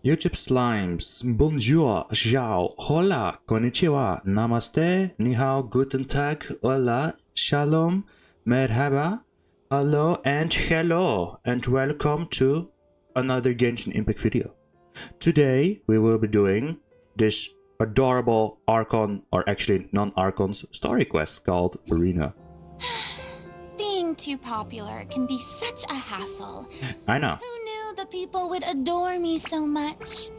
YouTube Slimes, bonjour, ciao, hola, konnichiwa, namaste, ni hao, guten tag, hola, shalom, merhaba, hello, and welcome to another Genshin Impact video. Today, we will be doing this adorable Archon, or actually non-Archon's story quest called Furina. Being too popular can be such a hassle. I know. Who knew the people would adore me so much?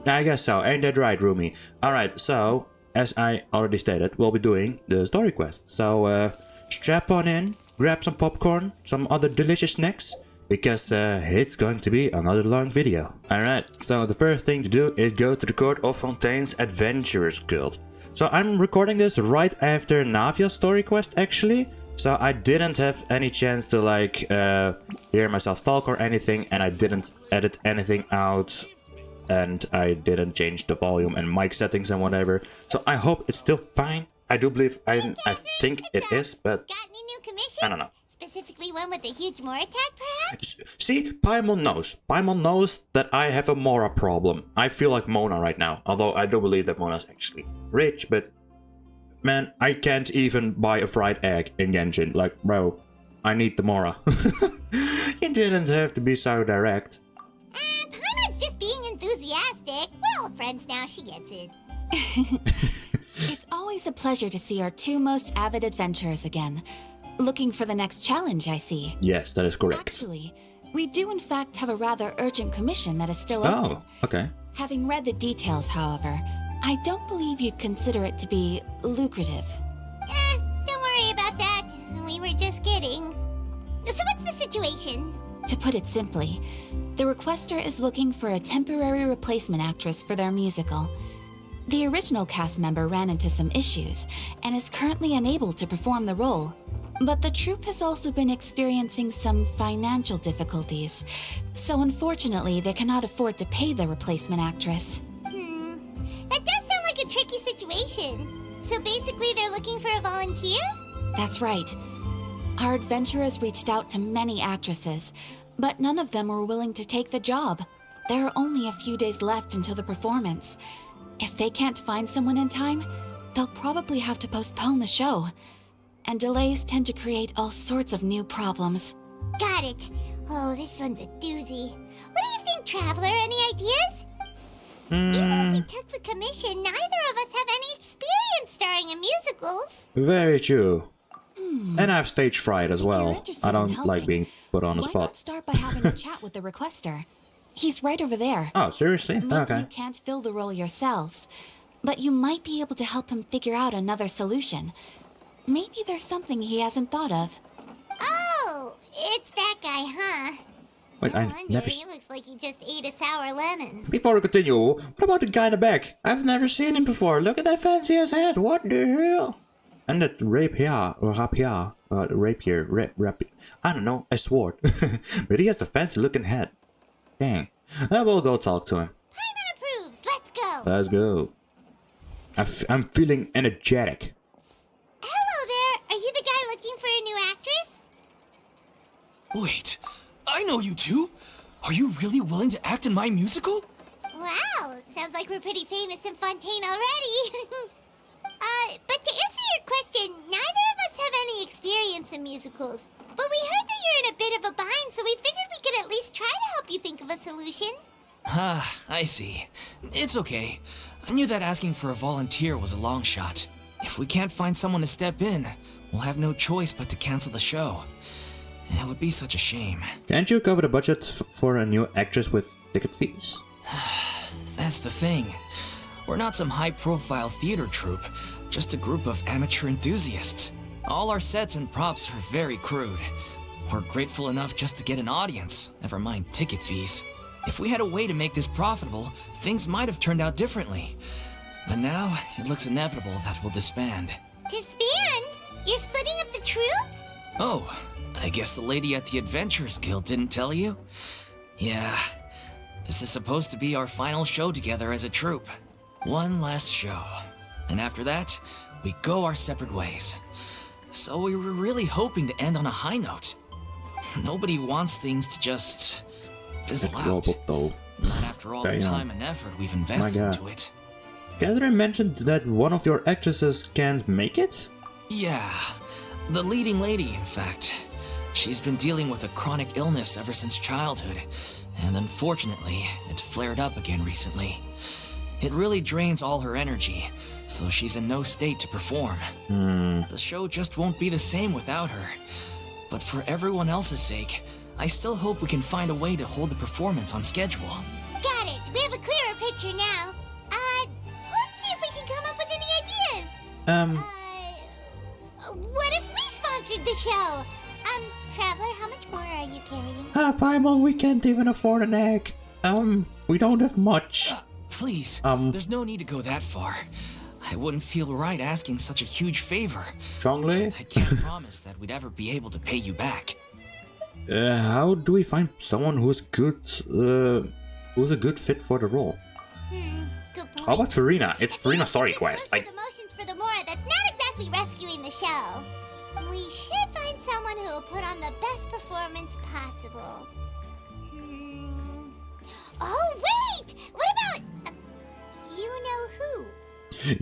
I guess so. Ain't that right, Rumi? Alright, so, as I already stated, we'll be doing the story quest. So, strap on in, grab some popcorn, some other delicious snacks, because it's going to be another long video. Alright, so the first thing to do is go to the Court of Fontaine's Adventurers Guild. So I'm recording this right after Navia's story quest, actually. So I didn't have any chance to hear myself talk or anything, and I didn't edit anything out, and I didn't change the volume and mic settings and whatever. So I hope it's still fine. I do believe I think it is, but got any new commissions? I don't know. Specifically one with a huge Mora tag, perhaps? See, Paimon knows. Paimon knows that I have a Mora problem. I feel like Mona right now, although I do believe that Mona's actually rich, but man, I can't even buy a fried egg in Genshin. Like, bro, I need the Mora. You didn't have to be so direct. Paimon's just being enthusiastic. We're old friends now, she gets it. It's always a pleasure to see our two most avid adventurers again. Looking for the next challenge, I see. Yes, that is correct. Actually, we do in fact have a rather urgent commission that is still open. Oh, okay. Having read the details, however, I don't believe you'd consider it to be lucrative. Don't worry about that. We were just kidding. So what's the situation? To put it simply, the requester is looking for a temporary replacement actress for their musical. The original cast member ran into some issues and is currently unable to perform the role. But the troupe has also been experiencing some financial difficulties, so unfortunately they cannot afford to pay the replacement actress. That does sound like a tricky situation. So basically they're looking for a volunteer? That's right. Our adventurers reached out to many actresses, but none of them were willing to take the job. There are only a few days left until the performance. If they can't find someone in time, they'll probably have to postpone the show. And delays tend to create all sorts of new problems. Got it. Oh, this one's a doozy. What do you think, Traveler? Any ideas? Even if we took the commission, neither of us have any experience starring in musicals. Very true. And I have stage fright as If you're well. interested I in don't like helping, being put on the Why spot. not start by having a chat with the requester? He's right over there. Oh, seriously? Maybe Okay. you can't fill the role yourselves, but you might be able to help him figure out another solution. Maybe there's something he hasn't thought of. Oh, it's that guy, huh? Wait, No I wonder, never. he looks like he just ate a sour lemon. Before we continue, what about the guy in the back? I've never seen him before. Look at that fancy ass head. What the hell? And that rapier, I don't know, a sword. But he has a fancy looking head. Dang. I will go talk to him. Paimon approves. Let's go. Let's go. I'm feeling energetic. Hello there. Are you the guy looking for a new actress? Wait, I know you two! Are you really willing to act in my musical? Wow, sounds like we're pretty famous in Fontaine already. But to answer your question, neither of us have any experience in musicals. But we heard that you're in a bit of a bind, so we figured we could at least try to help you think of a solution. Ah, I see. It's okay. I knew that asking for a volunteer was a long shot. If we can't find someone to step in, we'll have no choice but to cancel the show. It would be such a shame. Can't you cover the budget for a new actress with ticket fees? That's the thing. We're not some high-profile theater troupe, just a group of amateur enthusiasts. All our sets and props are very crude. We're grateful enough just to get an audience, never mind ticket fees. If we had a way to make this profitable, things might have turned out differently. But now, it looks inevitable that we'll disband. Disband? You're splitting up the troupe? Oh, I guess the lady at the Adventurers Guild didn't tell you? Yeah, this is supposed to be our final show together as a troupe. One last show. And after that, we go our separate ways. So we were really hoping to end on a high note. Nobody wants things to just fizzle out. Robot though. for all the time and effort we've invested into it. Catherine mentioned that one of your actresses can't make it? Yeah, the leading lady, in fact. She's been dealing with a chronic illness ever since childhood, and unfortunately, it flared up again recently. It really drains all her energy, so she's in no state to perform. The show just won't be the same without her. But for everyone else's sake, I still hope we can find a way to hold the performance on schedule. Got it. We have a clearer picture now. Let's see if we can come up with any ideas. What if we sponsored the show? Traveler, how much more are you carrying? Paimon, we can't even afford an egg. We don't have much. Please, there's no need to go that far. I wouldn't feel right asking such a huge favor. Strongly? I can't promise that we'd ever be able to pay you back. How do we find someone who's a good fit for the role? Good point. How about Furina? It's Furina's story quest. The motions for the more, that's not exactly rescuing the show. We should find someone who will put on the best performance possible. Oh, wait! What about... you know who?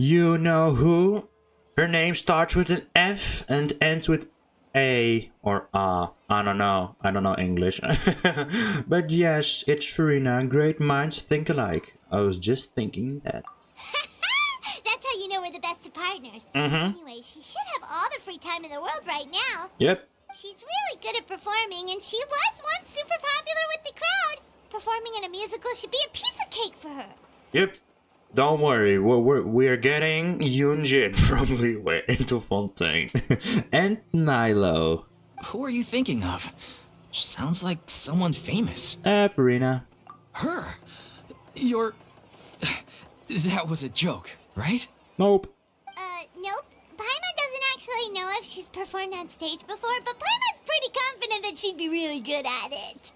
You know who? Her name starts with an F and ends with A or A. I don't know English. But yes, it's Furina. Great minds think alike. I was just thinking that. That's how you know we're the best of partners. Anyway, she should have all the free time in the world right now. Yep. She's really good at performing, and she was once super popular with the crowd. Performing in a musical should be a piece of cake for her. Yep. Don't worry, we're getting Yunjin from Leeway into Fontaine. And Nilo. Who are you thinking of? Sounds like someone famous. Furina. Her? You're... That was a joke, right? Nope. Nope. Paimon doesn't actually know if she's performed on stage before, but Paimon's pretty confident that she'd be really good at it.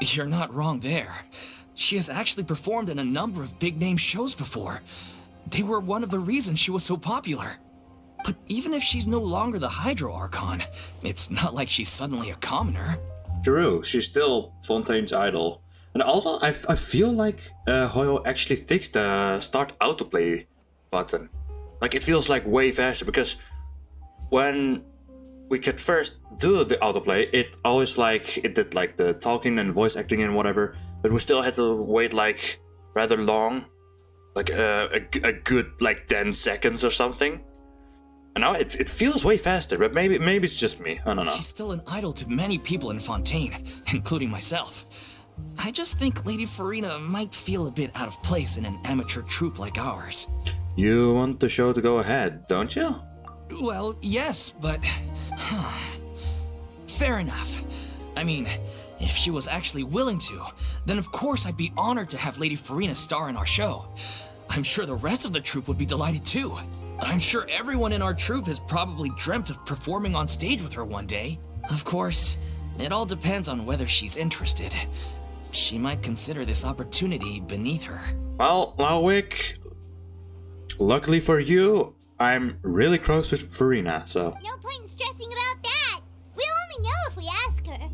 You're not wrong there. She has actually performed in a number of big-name shows before. They were one of the reasons she was so popular. But even if she's no longer the Hydro Archon, it's not like she's suddenly a commoner. True, she's still Fontaine's idol. And also, I feel like Hoyo actually fixed the start autoplay button. Like, it feels like way faster, because when we could first do the autoplay, it always like, it did like the talking and voice acting and whatever, but we still had to wait like rather long, like a good like 10 seconds or something. And now it feels way faster, but maybe it's just me, I don't know. She's still an idol to many people in Fontaine, including myself. I just think Lady Furina might feel a bit out of place in an amateur troupe like ours. You want the show to go ahead, don't you? Well, yes, but... Fair enough. I mean, if she was actually willing to, then of course I'd be honored to have Lady Furina star in our show. I'm sure the rest of the troupe would be delighted too. I'm sure everyone in our troupe has probably dreamt of performing on stage with her one day. Of course, it all depends on whether she's interested. She might consider this opportunity beneath her. Well, Lawick, luckily for you, I'm really close with Furina, so... No point in stressing about that. We'll only know if we ask her. And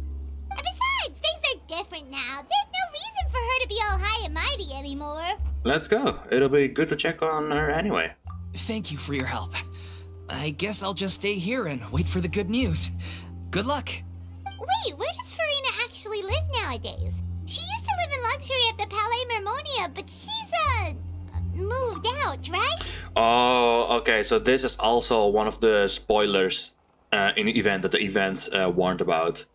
besides, things are different now. There's no reason for her to be all high and mighty anymore. Let's go. It'll be good to check on her anyway. Thank you for your help. I guess I'll just stay here and wait for the good news. Good luck. Wait, where does Furina actually live nowadays? She used to live in luxury at the Palais Mermonia, but she's, moved out, right? Oh, okay, so this is also one of the spoilers in the event that the event warned about.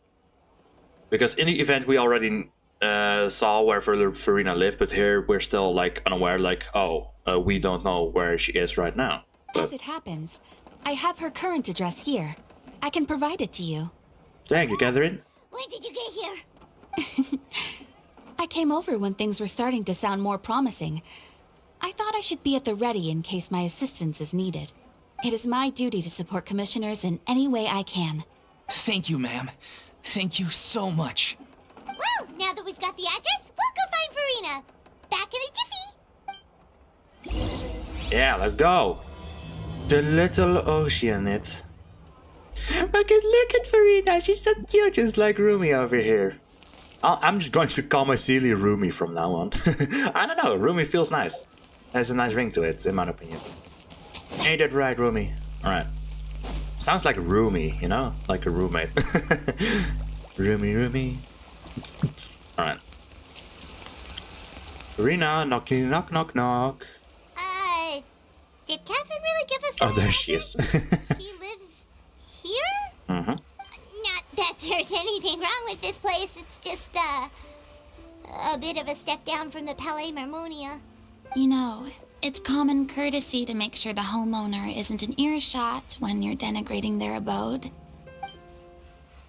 Because in the event we already saw where Furina lived, but here we're still, like, unaware, like, we don't know where she is right now. But... As it happens, I have her current address here. I can provide it to you. Thank you, Catherine. When did you get here? I came over when things were starting to sound more promising. I thought I should be at the ready in case my assistance is needed. It is my duty to support commissioners in any way I can. Thank you, ma'am. Thank you so much. Well, now that we've got the address, we'll go find Furina. Back in a jiffy. Yeah, let's go. The little Oceanid. Because look at Furina, she's so cute, just like Rumi over here. I'm just going to call my Celia Rumi from now on. I don't know, Rumi feels nice. Has a nice ring to it, in my opinion. Ain't that right, Rumi? Alright. Sounds like Rumi, you know? Like a roommate. Rumi. Alright. Furina, knocking, knock. Did Catherine really give us Oh, there she is. She lives here? Mm-hmm. Not that there's anything wrong with this place, it's just, a bit of a step down from the Palais Marmonia. You know, it's common courtesy to make sure the homeowner isn't an earshot when you're denigrating their abode.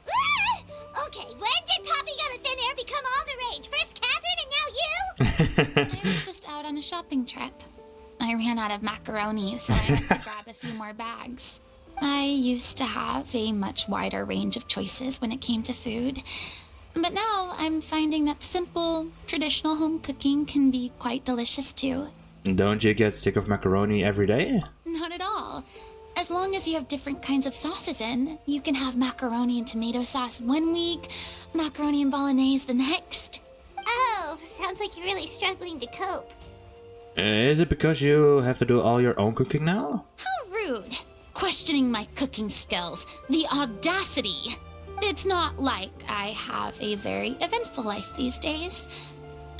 Ah! Okay, when did popping out of thin air become all the rage? First Catherine and now you? I was just out on a shopping trip. I ran out of macaroni, so I went to grab a few more bags. I used to have a much wider range of choices when it came to food. But now I'm finding that simple, traditional home cooking can be quite delicious too. Don't you get sick of macaroni every day? Not at all. As long as you have different kinds of sauces in, you can have macaroni and tomato sauce one week, macaroni and bolognese the next. Oh, sounds like you're really struggling to cope. Is it because you have to do all your own cooking now? How rude. Questioning my cooking skills. The audacity. It's not like I have a very eventful life these days.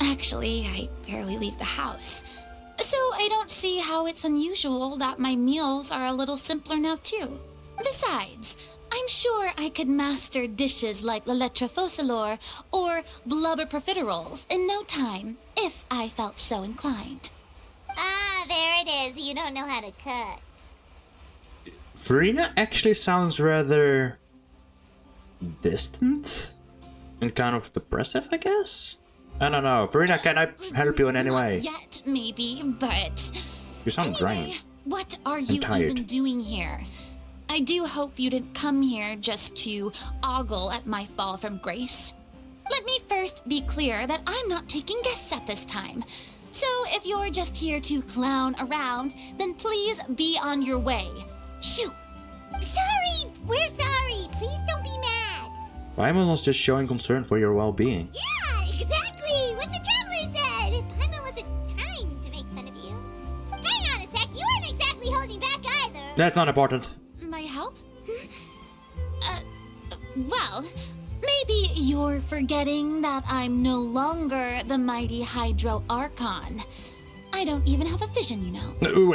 Actually, I barely leave the house. So I don't see how it's unusual that my meals are a little simpler now too. Besides, I'm sure I could master dishes like la lettre focilor or blubber profiteroles in no time, if I felt so inclined. Ah, there it is. You don't know how to cook. Furina actually sounds rather distant and kind of depressive, I guess? I don't know. Furina, can I help you in any way? Not yet, maybe, but... You sound Anyway, drained. what are you tired. even doing here? I do hope you didn't come here just to ogle at my fall from grace. Let me first be clear that I'm not taking guests at this time. So if you're just here to clown around, then please be on your way. Shoo! Sorry, we're sorry. Please don't be mad. Paimon was just showing concern for your well-being. Yeah, exactly. What the traveler said. Paimon wasn't trying to make fun of you. Hang on a sec. You weren't exactly holding back either. That's not important. My help? Well, maybe you're forgetting that I'm no longer the mighty Hydro Archon. I don't even have a vision, you know.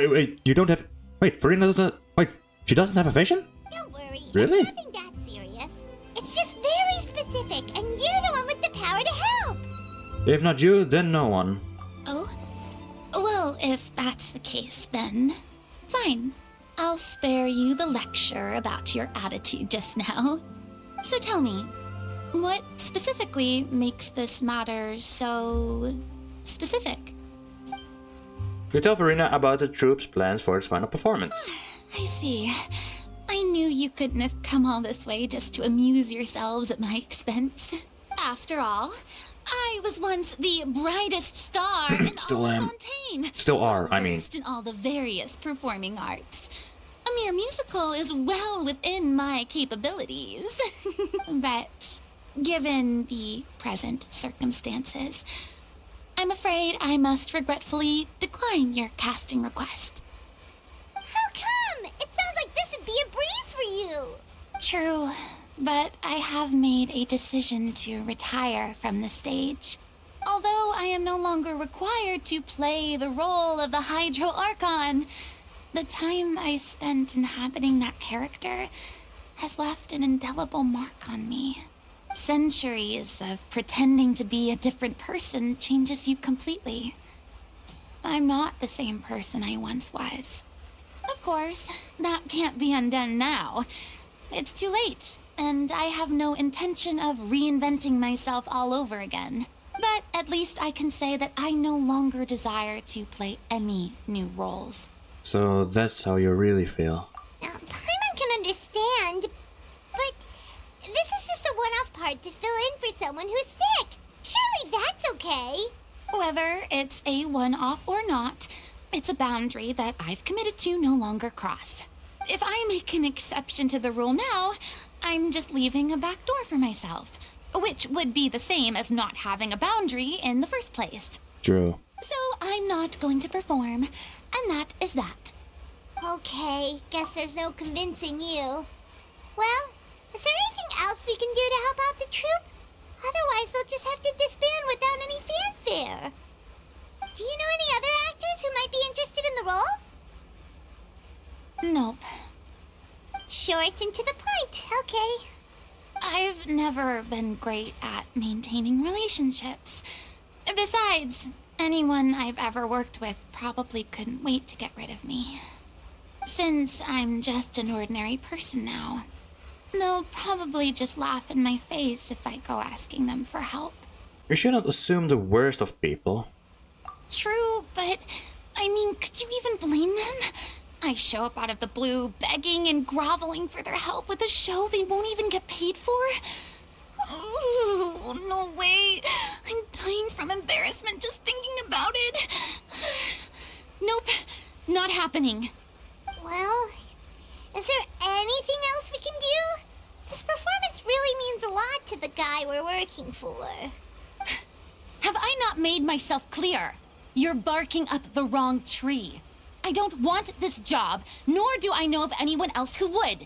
Wait, you don't have... Wait, Furina doesn't... Wait, she doesn't have a vision? Don't worry. Really? It's nothing that serious. It's just very specific, and you're the one with the power to help. If not you, then no one. Oh? Well, if that's the case, then fine. I'll spare you the lecture about your attitude just now. So tell me, what specifically makes this matter so specific? You tell Furina about the troops' plans for its final performance. I see. I knew you couldn't have come all this way just to amuse yourselves at my expense. After all, I was once the brightest star in Still all of am. Fontaine. Still are, I mean. Versed in all the various performing arts. A mere musical is well within my capabilities. But given the present circumstances, I'm afraid I must regretfully decline your casting request. How come? It sounds like this would be a breeze for you. True, but I have made a decision to retire from the stage. Although I am no longer required to play the role of the Hydro Archon, the time I spent inhabiting that character has left an indelible mark on me. Centuries of pretending to be a different person changes you completely. I'm not the same person I once was. Of course, that can't be undone now. It's too late, and I have no intention of reinventing myself all over again. But at least I can say that I no longer desire to play any new roles. So that's how you really feel. Paimon can understand, but this is just a one-off part to fill in for someone who's sick. Surely that's okay. Whether it's a one-off or not, it's a boundary that I've committed to no longer cross. If I make an exception to the rule now, I'm just leaving a back door for myself. which would be the same as not having a boundary in the first place. True. So I'm not going to perform, and that is that. Okay, guess there's no convincing you. Well, is there anything else we can do to help out the troupe? Otherwise, they'll just have to disband without any fanfare. Do you know any other actors who might be interested in the role? Nope. Short and to the point, okay. I've never been great at maintaining relationships. Besides, anyone I've ever worked with probably couldn't wait to get rid of me. Since I'm just an ordinary person now, they'll probably just laugh in my face if I go asking them for help. You shouldn't assume the worst of people. True, but I mean, could you even blame them? I show up out of the blue, begging and groveling for their help with a show they won't even get paid for? Ooh, no way. I'm dying from embarrassment just thinking about it. Nope, not happening. Well, is there anything else we can do? This performance really means a lot to the guy we're working for. Have I not made myself clear? You're barking up the wrong tree. I don't want this job, nor do I know of anyone else who would.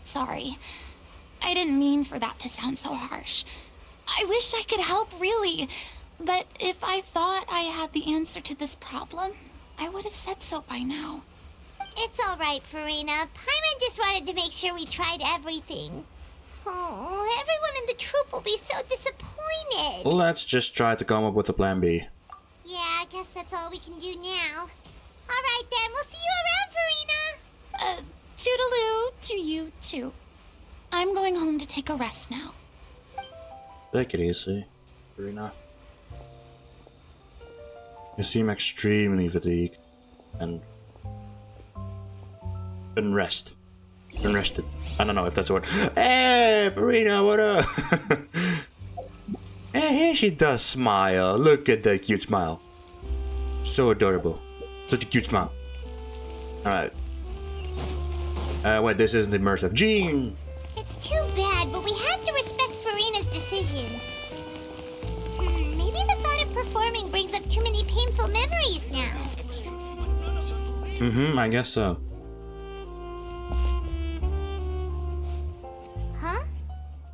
Sorry. I didn't mean for that to sound so harsh. I wish I could help, really. But if I thought I had the answer to this problem, I would have said so by now. It's all right, Furina. Paimon just wanted to make sure we tried everything. Oh, everyone in the troupe will be so disappointed. Let's just try to come up with a plan B. Yeah, I guess that's all we can do now. All right, then. We'll see you around, Furina. Toodaloo to you, too. I'm going home to take a rest now. Take it easy, Furina. You seem extremely fatigued and unrested. I don't know if that's a word. Hey, Furina, what up? Hey, here she does smile. Look at that cute smile. So adorable. Such a cute smile. Alright. Wait, this isn't immersive. Jean! It's too bad, but we have to respect Furina's decision. Maybe the thought of performing brings up too many painful memories now. I guess so. Huh?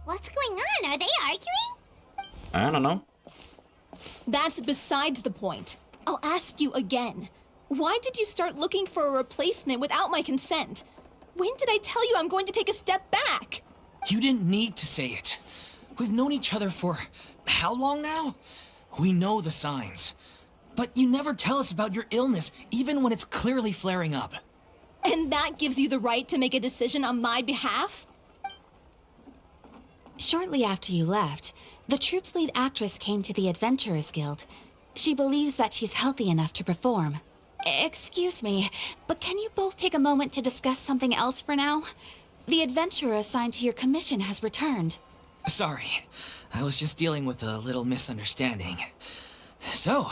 What's going on? Are they arguing? I don't know. That's besides the point. I'll ask you again. Why did you start looking for a replacement without my consent? When did I tell you I'm going to take a step back? You didn't need to say it. We've known each other for how long now? We know the signs. But you never tell us about your illness, even when it's clearly flaring up. And that gives you the right to make a decision on my behalf? Shortly after you left, the troupe's lead actress came to the Adventurers Guild. She believes that she's healthy enough to perform. Excuse me, but can you both take a moment to discuss something else for now? The adventurer assigned to your commission has returned. Sorry, I was just dealing with a little misunderstanding. So,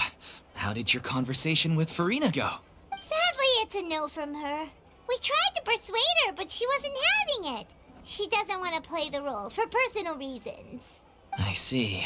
how did your conversation with Furina go? Sadly, it's a no from her. We tried to persuade her, but she wasn't having it. She doesn't want to play the role for personal reasons. I see.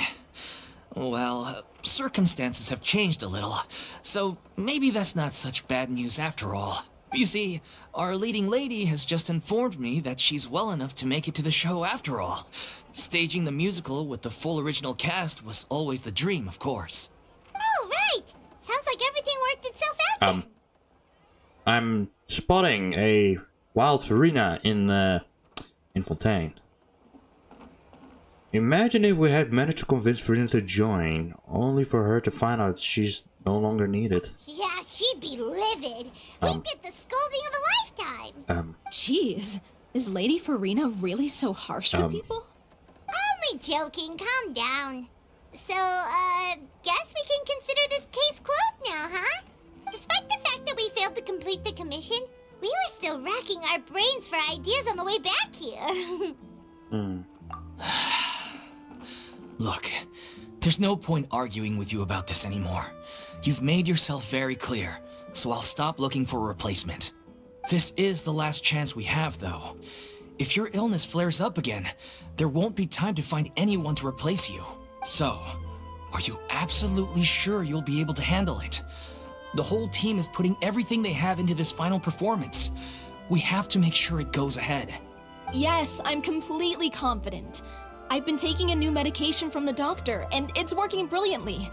Well, circumstances have changed a little, so maybe that's not such bad news after all. You see, our leading lady has just informed me that she's well enough to make it to the show after all. Staging the musical with the full original cast was always the dream, of course. Oh, right! Sounds like everything worked itself out then. I'm spotting a wild Furina in Fontaine. Imagine if we had managed to convince Furina to join, only for her to find out she's no longer needed. Yeah, she'd be livid. We'd get the scolding of a lifetime. Jeez, is Lady Furina really so harsh with people? Only joking, calm down. So, guess we can consider this case closed now, huh? Despite the fact that we failed to complete the commission, we were still racking our brains for ideas on the way back here. Look, there's no point arguing with you about this anymore. You've made yourself very clear, so I'll stop looking for a replacement. This is the last chance we have, though. if your illness flares up again, there won't be time to find anyone to replace you. So, are you absolutely sure you'll be able to handle it? The whole team is putting everything they have into this final performance. We have to make sure it goes ahead. Yes, I'm completely confident. I've been taking a new medication from the doctor, and it's working brilliantly.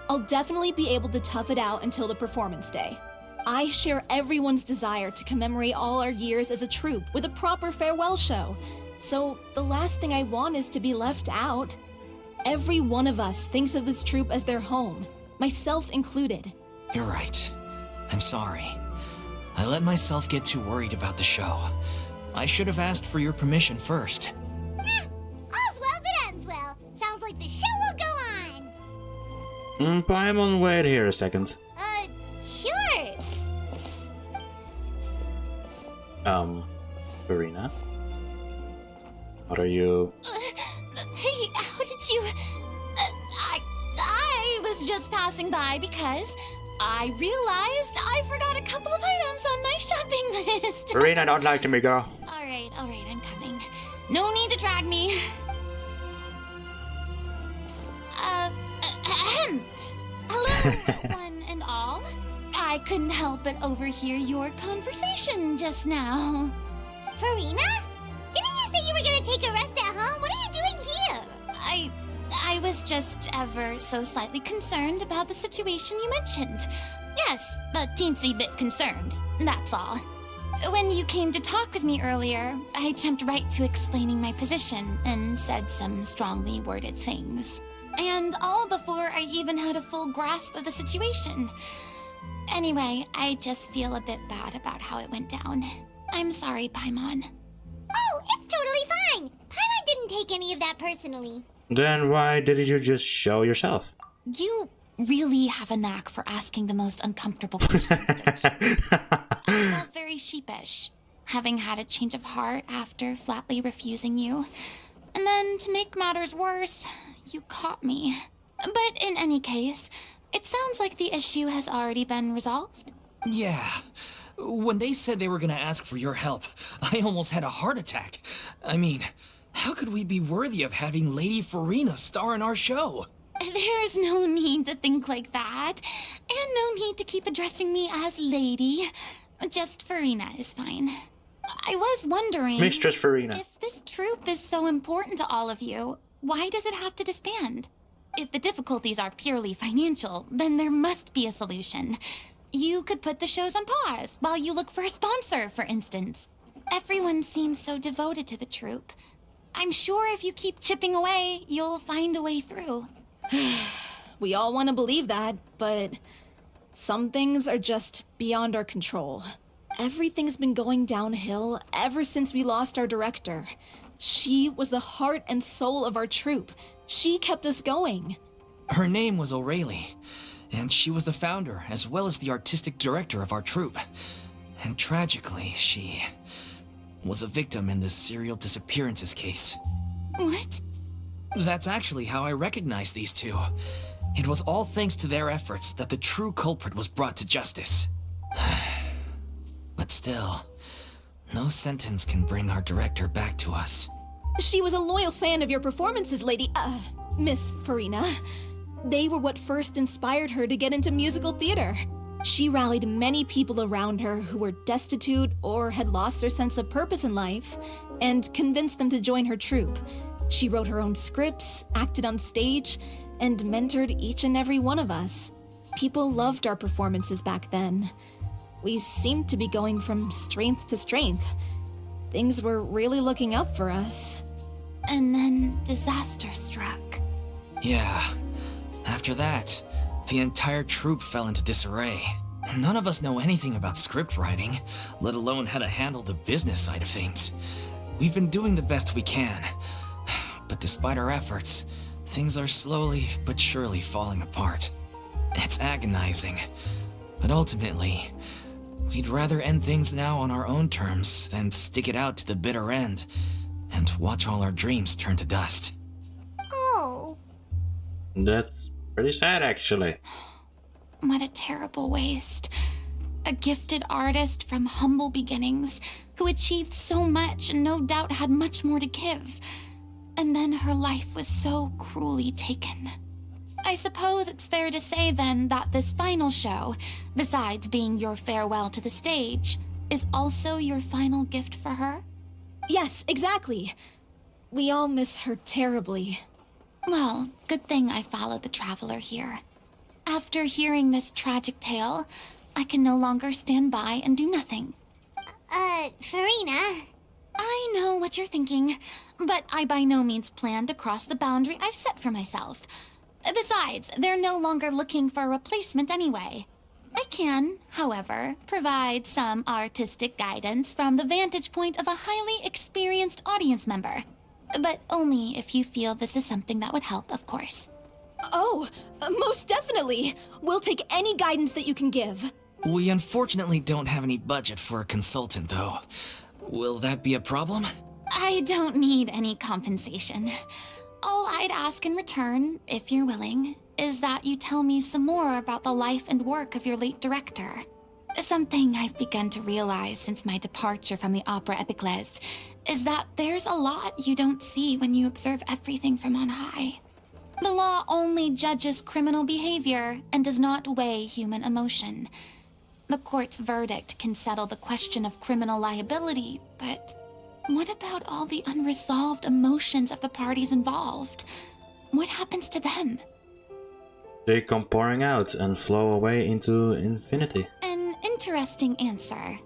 I'll definitely be able to tough it out until the performance day. I share everyone's desire to commemorate all our years as a troupe with a proper farewell show. So the last thing I want is to be left out. Every one of us thinks of this troupe as their home, myself included. You're right. I'm sorry. I let myself get too worried about the show. I should have asked for your permission first. All's well that ends well. Sounds like the show will go on. Paimon, wait here a second. Sure. Furina? What are you... Hey, how did you... I was just passing by because I realized I forgot a couple of items on my shopping list. Furina, don't lie to me, girl. Alright, I'm coming. No need to drag me. Hello, one and all. I couldn't help but overhear your conversation just now. Furina? Didn't you say you were gonna take a rest at home? What are you doing here? I was just ever so slightly concerned about the situation you mentioned. Yes, a teensy bit concerned, that's all. When you came to talk with me earlier, I jumped right to explaining my position and said some strongly worded things. And all before I even had a full grasp of the situation. Anyway, I just feel a bit bad about how it went down. I'm sorry, Paimon. Oh, it's totally fine. Paimon didn't take any of that personally. Then why didn't you just show yourself? You really have a knack for asking the most uncomfortable questions, don't you? I felt very sheepish, having had a change of heart after flatly refusing you. And then, to make matters worse, you caught me. But in any case, it sounds like the issue has already been resolved. Yeah. When they said they were gonna ask for your help, I almost had a heart attack. I mean, how could we be worthy of having Lady Furina star in our show? There's no need to think like that, and no need to keep addressing me as Lady. Just Furina is fine. I was wondering... Mistress Furina. If this troupe is so important to all of you, why does it have to disband? If the difficulties are purely financial, then there must be a solution. You could put the shows on pause while you look for a sponsor, for instance. Everyone seems so devoted to the troupe. I'm sure if you keep chipping away, you'll find a way through. We all want to believe that, but some things are just beyond our control. Everything's been going downhill ever since we lost our director. She was the heart and soul of our troupe. She kept us going. Her name was O'Reilly, and she was the founder as well as the artistic director of our troupe. And tragically, she was a victim in the serial disappearances case. What? That's actually how I recognized these two. It was all thanks to their efforts that the true culprit was brought to justice. But still, no sentence can bring our director back to us. She was a loyal fan of your performances, Miss Furina. They were what first inspired her to get into musical theater. She rallied many people around her who were destitute or had lost their sense of purpose in life, and convinced them to join her troupe. She wrote her own scripts, acted on stage, and mentored each and every one of us. People loved our performances back then. We seemed to be going from strength to strength. Things were really looking up for us. And then disaster struck. Yeah. After that, the entire troupe fell into disarray. None of us know anything about script writing, let alone how to handle the business side of things. We've been doing the best we can. But despite our efforts, things are slowly but surely falling apart. It's agonizing. But ultimately, we'd rather end things now on our own terms than stick it out to the bitter end and watch all our dreams turn to dust. Oh. That's pretty sad, actually. What a terrible waste. A gifted artist from humble beginnings, who achieved so much and no doubt had much more to give. And then her life was so cruelly taken. I suppose it's fair to say then that this final show, besides being your farewell to the stage, is also your final gift for her? Yes, exactly. We all miss her terribly. Well, good thing I followed the traveler here. After hearing this tragic tale, I can no longer stand by and do nothing. Furina. I know what you're thinking, but I by no means plan to cross the boundary I've set for myself. Besides, they're no longer looking for a replacement anyway. I can, however, provide some artistic guidance from the vantage point of a highly experienced audience member. But only if you feel this is something that would help, of course. Oh, most definitely. We'll take any guidance that you can give. We unfortunately don't have any budget for a consultant, though. Will that be a problem? I don't need any compensation. All I'd ask in return, if you're willing, is that you tell me some more about the life and work of your late director. Something I've begun to realize since my departure from the Opera Epiclese is that there's a lot you don't see when you observe everything from on high. The law only judges criminal behavior and does not weigh human emotion. The court's verdict can settle the question of criminal liability, but what about all the unresolved emotions of the parties involved? What happens to them? They come pouring out and flow away into infinity. An interesting answer.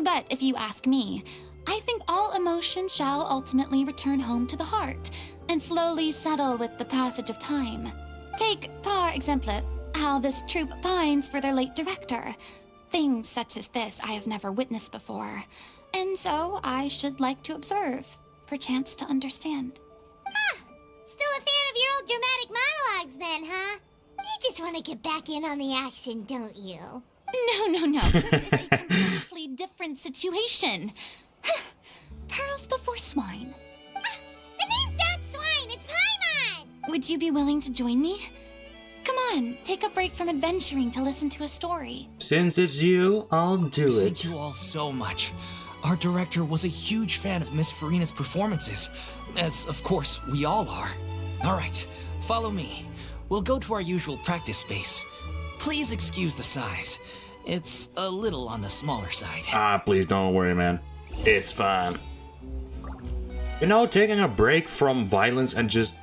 But if you ask me, I think all emotion shall ultimately return home to the heart and slowly settle with the passage of time. Take, par exemple, how this troupe pines for their late director. Things such as this I have never witnessed before, and so I should like to observe, perchance to understand. Still a fan of your old dramatic monologues then, huh? You just want to get back in on the action, don't you? No. This is a completely different situation. Pearls before swine. The name's not Swine, it's Paimon! Would you be willing to join me? Come on, take a break from adventuring to listen to a story. Since it's you, I'll do it. Thank you all so much. Our director was a huge fan of Miss Furina's performances, as of course we all are. Alright, follow me. We'll go to our usual practice space. Please excuse the size. It's a little on the smaller side. Please don't worry, man. It's fine. You know, taking a break from violence and just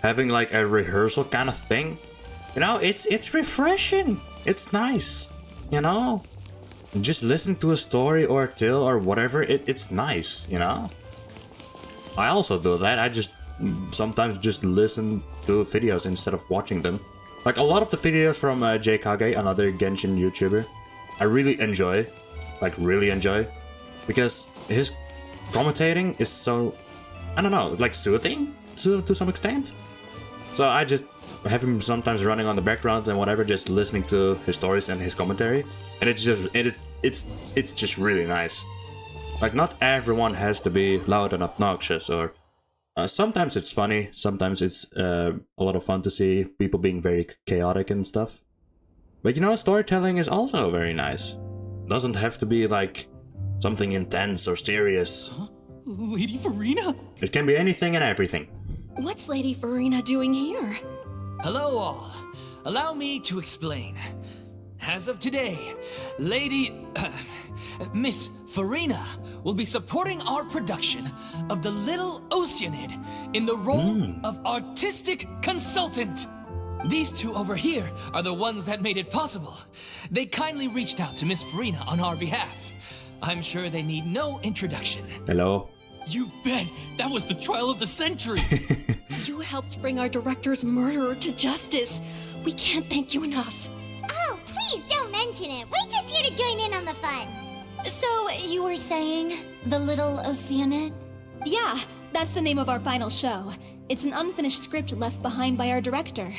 having like a rehearsal kind of thing. You know, it's refreshing. It's nice. You know? Just listening to a story or a tale or whatever, it's nice, you know? I also do that. I just sometimes just listen to videos instead of watching them. Like a lot of the videos from JKage, another Genshin YouTuber, I really enjoy. Like really enjoy. Because his commentating is so, I don't know, like soothing to some extent. So I just have him sometimes running on the background and whatever, just listening to his stories and his commentary, and it's just really nice. Like not everyone has to be loud and obnoxious, or sometimes it's funny, sometimes it's a lot of fun to see people being very chaotic and stuff. But you know, storytelling is also very nice. Doesn't have to be like something intense or serious. Huh? Lady Furina? It can be anything and everything. What's Lady Furina doing here? Hello all. Allow me to explain. As of today, Miss Furina will be supporting our production of The Little Oceanid in the role of artistic consultant. These two over here are the ones that made it possible. They kindly reached out to Miss Furina on our behalf. I'm sure they need no introduction. Hello? You bet! That was the trial of the century! You helped bring our director's murderer to justice. We can't thank you enough. Oh, please don't mention it. We're just here to join in on the fun. So, you were saying The Little Oceanid? Yeah, that's the name of our final show. It's an unfinished script left behind by our director.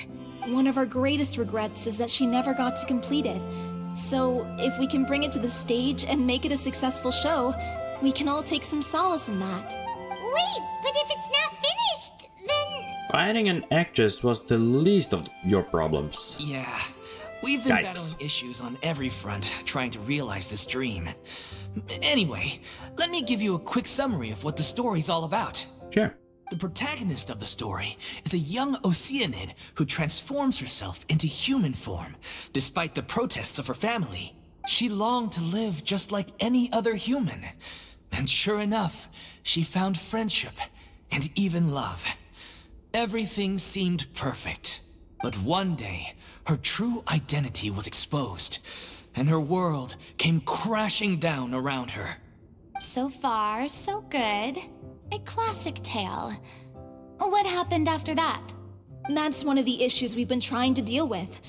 One of our greatest regrets is that she never got to complete it. So, if we can bring it to the stage and make it a successful show, we can all take some solace in that. Wait, but if it's not finished, then... Finding an actress was the least of your problems. Yeah, We've been Yikes. battling issues on every front, trying to realize this dream. Anyway, let me give you a quick summary of what the story's all about. Sure. The protagonist of the story is a young Oceanid who transforms herself into human form, despite the protests of her family. She longed to live just like any other human. And sure enough, she found friendship and even love. Everything seemed perfect. But one day, her true identity was exposed, and her world came crashing down around her. So far, so good. A classic tale. What happened after that? That's one of the issues we've been trying to deal with.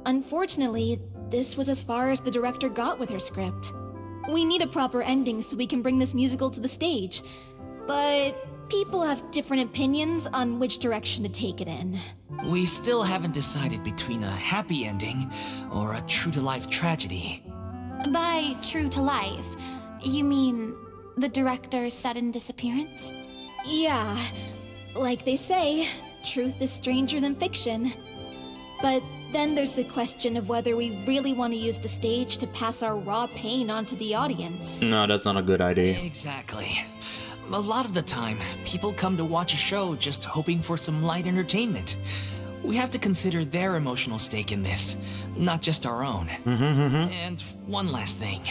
Unfortunately, this was as far as the director got with her script. We need a proper ending so we can bring this musical to the stage. But people have different opinions on which direction to take it in. We still haven't decided between a happy ending or a true-to-life tragedy. By true to life, you mean the director's sudden disappearance? Yeah, like they say, truth is stranger than fiction. But then there's the question of whether we really want to use the stage to pass our raw pain onto the audience. No, that's not a good idea. Exactly. A lot of the time, people come to watch a show just hoping for some light entertainment. We have to consider their emotional stake in this, not just our own. And one last thing.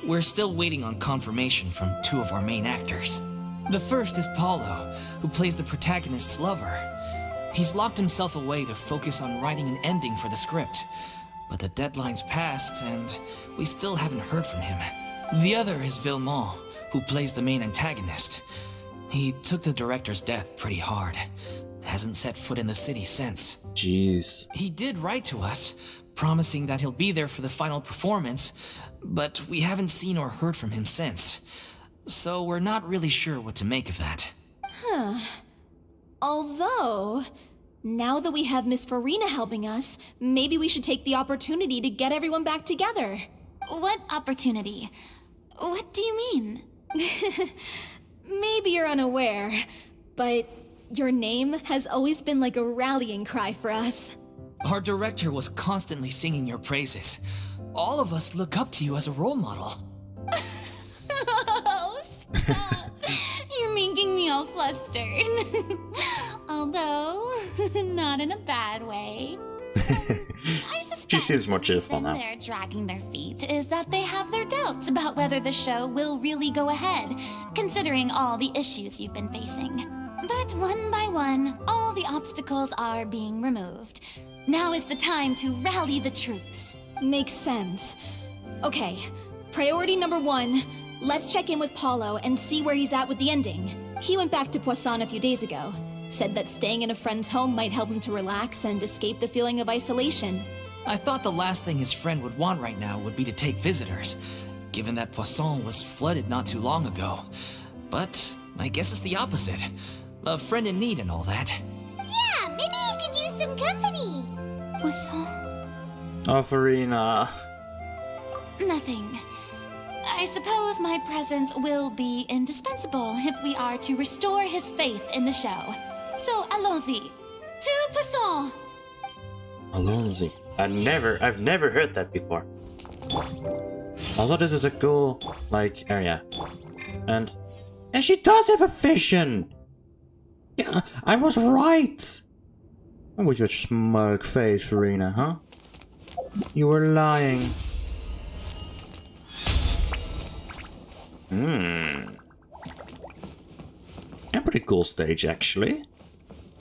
We're still waiting on confirmation from two of our main actors. The first is Paulo, who plays the protagonist's lover. He's locked himself away to focus on writing an ending for the script, but the deadline's passed and we still haven't heard from him. The other is Villemont, who plays the main antagonist. He took the director's death pretty hard. Hasn't set foot in the city since. Jeez. He did write to us, promising that he'll be there for the final performance, but we haven't seen or heard from him since. So we're not really sure what to make of that. Although, now that we have Miss Furina helping us, maybe we should take the opportunity to get everyone back together. What opportunity? What do you mean? Maybe you're unaware, but your name has always been like a rallying cry for us. Our director was constantly singing your praises. All of us look up to you as a role model. Oh, stop. You're making me all flustered. Although, not in a bad way. I suspect She seems more the cheerful reason now. they're dragging their feet is that they have their doubts about whether the show will really go ahead, considering all the issues you've been facing. But one by one, all the obstacles are being removed. Now is the time to rally the troops. Makes sense. Okay, priority number 1, let's check in with Paulo and see where he's at with the ending. He went back to Poisson a few days ago. Said that staying in a friend's home might help him to relax and escape the feeling of isolation. I thought the last thing his friend would want right now would be to take visitors, given that Poisson was flooded not too long ago. But I guess it's the opposite. A friend in need and all that. Yeah, maybe he could use some company. Poisson? Oh, Furina. Nothing. I suppose my presence will be indispensable if we are to restore his faith in the show. So, allons-y. To Poisson! Alonzi. I've never heard that before. Also, this is a cool, like, area. And she does have a vision! Yeah, I was right! Oh, with your smug face, Furina, huh? You were lying. A pretty cool stage, actually.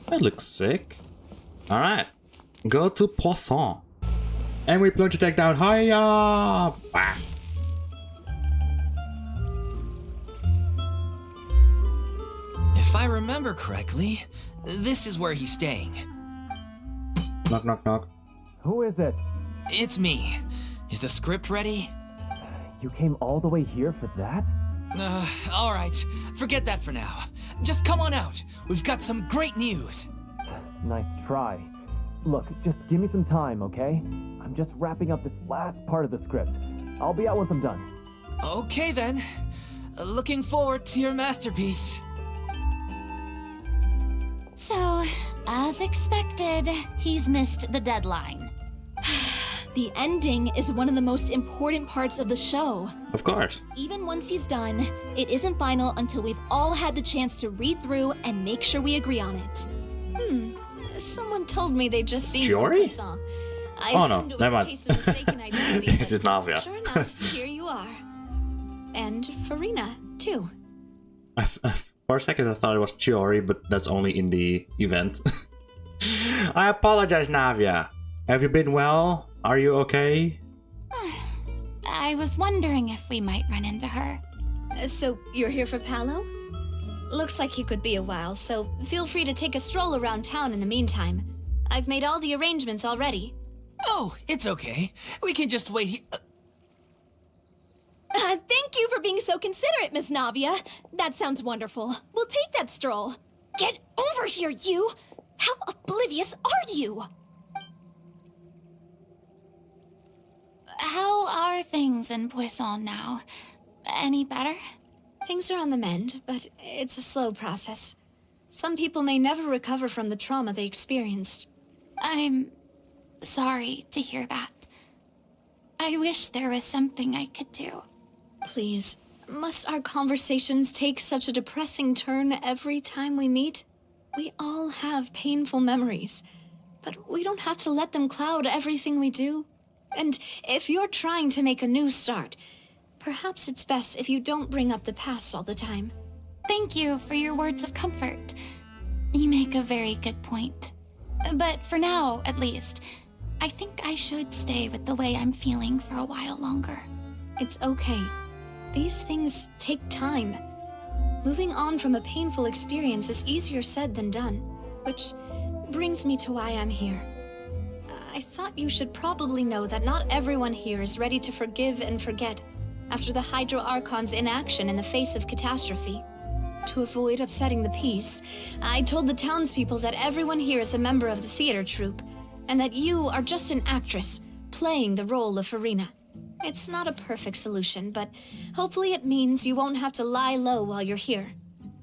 That looks sick. Alright. Go to Poisson. And we plan to take down Hiya! Ah. If I remember correctly, this is where he's staying. Knock, knock, knock. Who is it? It's me. Is the script ready? You came all the way here for that? Alright. Forget that for now. Just come on out. We've got some great news. Nice try. Look, just give me some time, okay? I'm just wrapping up this last part of the script. I'll be out once I'm done. Okay then. Looking forward to your masterpiece. So, as expected, he's missed the deadline. The ending is one of the most important parts of the show. Of course. Even once he's done, it isn't final until we've all had the chance to read through and make sure we agree on it. Someone told me they just seen Chiori? Croissant. I Oh, no, assumed it was never a mind. case of mistaken identity, It's but Navia. sure enough, here you are. And Furina, too. For a second I thought it was Chiori, but that's only in the event. I apologize, Navia. Have you been well? Are you okay? I was wondering if we might run into her. So, you're here for Paolo? Looks like he could be a while, so feel free to take a stroll around town in the meantime. I've made all the arrangements already. Oh, it's okay. We can just wait here. Thank you for being so considerate, Miss Navia. That sounds wonderful. We'll take that stroll. Get over here, you! How oblivious are you? How are things in Poisson now? Any better? Things are on the mend, but it's a slow process. Some people may never recover from the trauma they experienced. I'm sorry to hear that. I wish there was something I could do. Please, must our conversations take such a depressing turn every time we meet? We all have painful memories, but we don't have to let them cloud everything we do. And if you're trying to make a new start, perhaps it's best if you don't bring up the past all the time. Thank you for your words of comfort. You make a very good point. But for now, at least, I think I should stay with the way I'm feeling for a while longer. It's okay. These things take time. Moving on from a painful experience is easier said than done, which brings me to why I'm here. I thought you should probably know that not everyone here is ready to forgive and forget after the Hydro Archon's inaction in the face of catastrophe. To avoid upsetting the peace, I told the townspeople that everyone here is a member of the theater troupe, and that you are just an actress playing the role of Furina. It's not a perfect solution, but hopefully it means you won't have to lie low while you're here.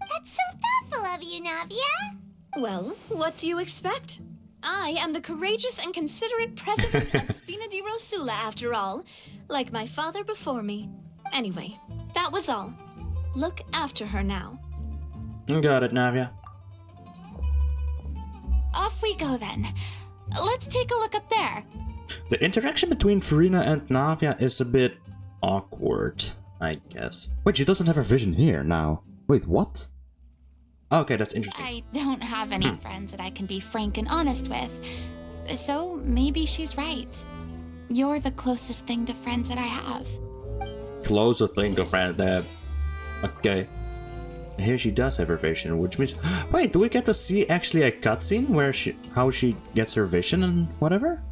That's so thoughtful of you, Navia. Well, what do you expect? I am the courageous and considerate president of Spina di Rosula, after all, like my father before me. Anyway, that was all. Look after her now. Got it, Navia. Off we go then. Let's take a look up there. The interaction between Furina and Navia is a bit awkward, I guess. Wait, she doesn't have her vision here now. Wait, what? Okay, that's interesting. I don't have any friends that I can be frank and honest with. So maybe she's right. You're the closest thing to friends that I have. Closer thing to friend that. Okay. Here she does have her vision, which means... Wait, do we get to see actually a cutscene where how she gets her vision and whatever?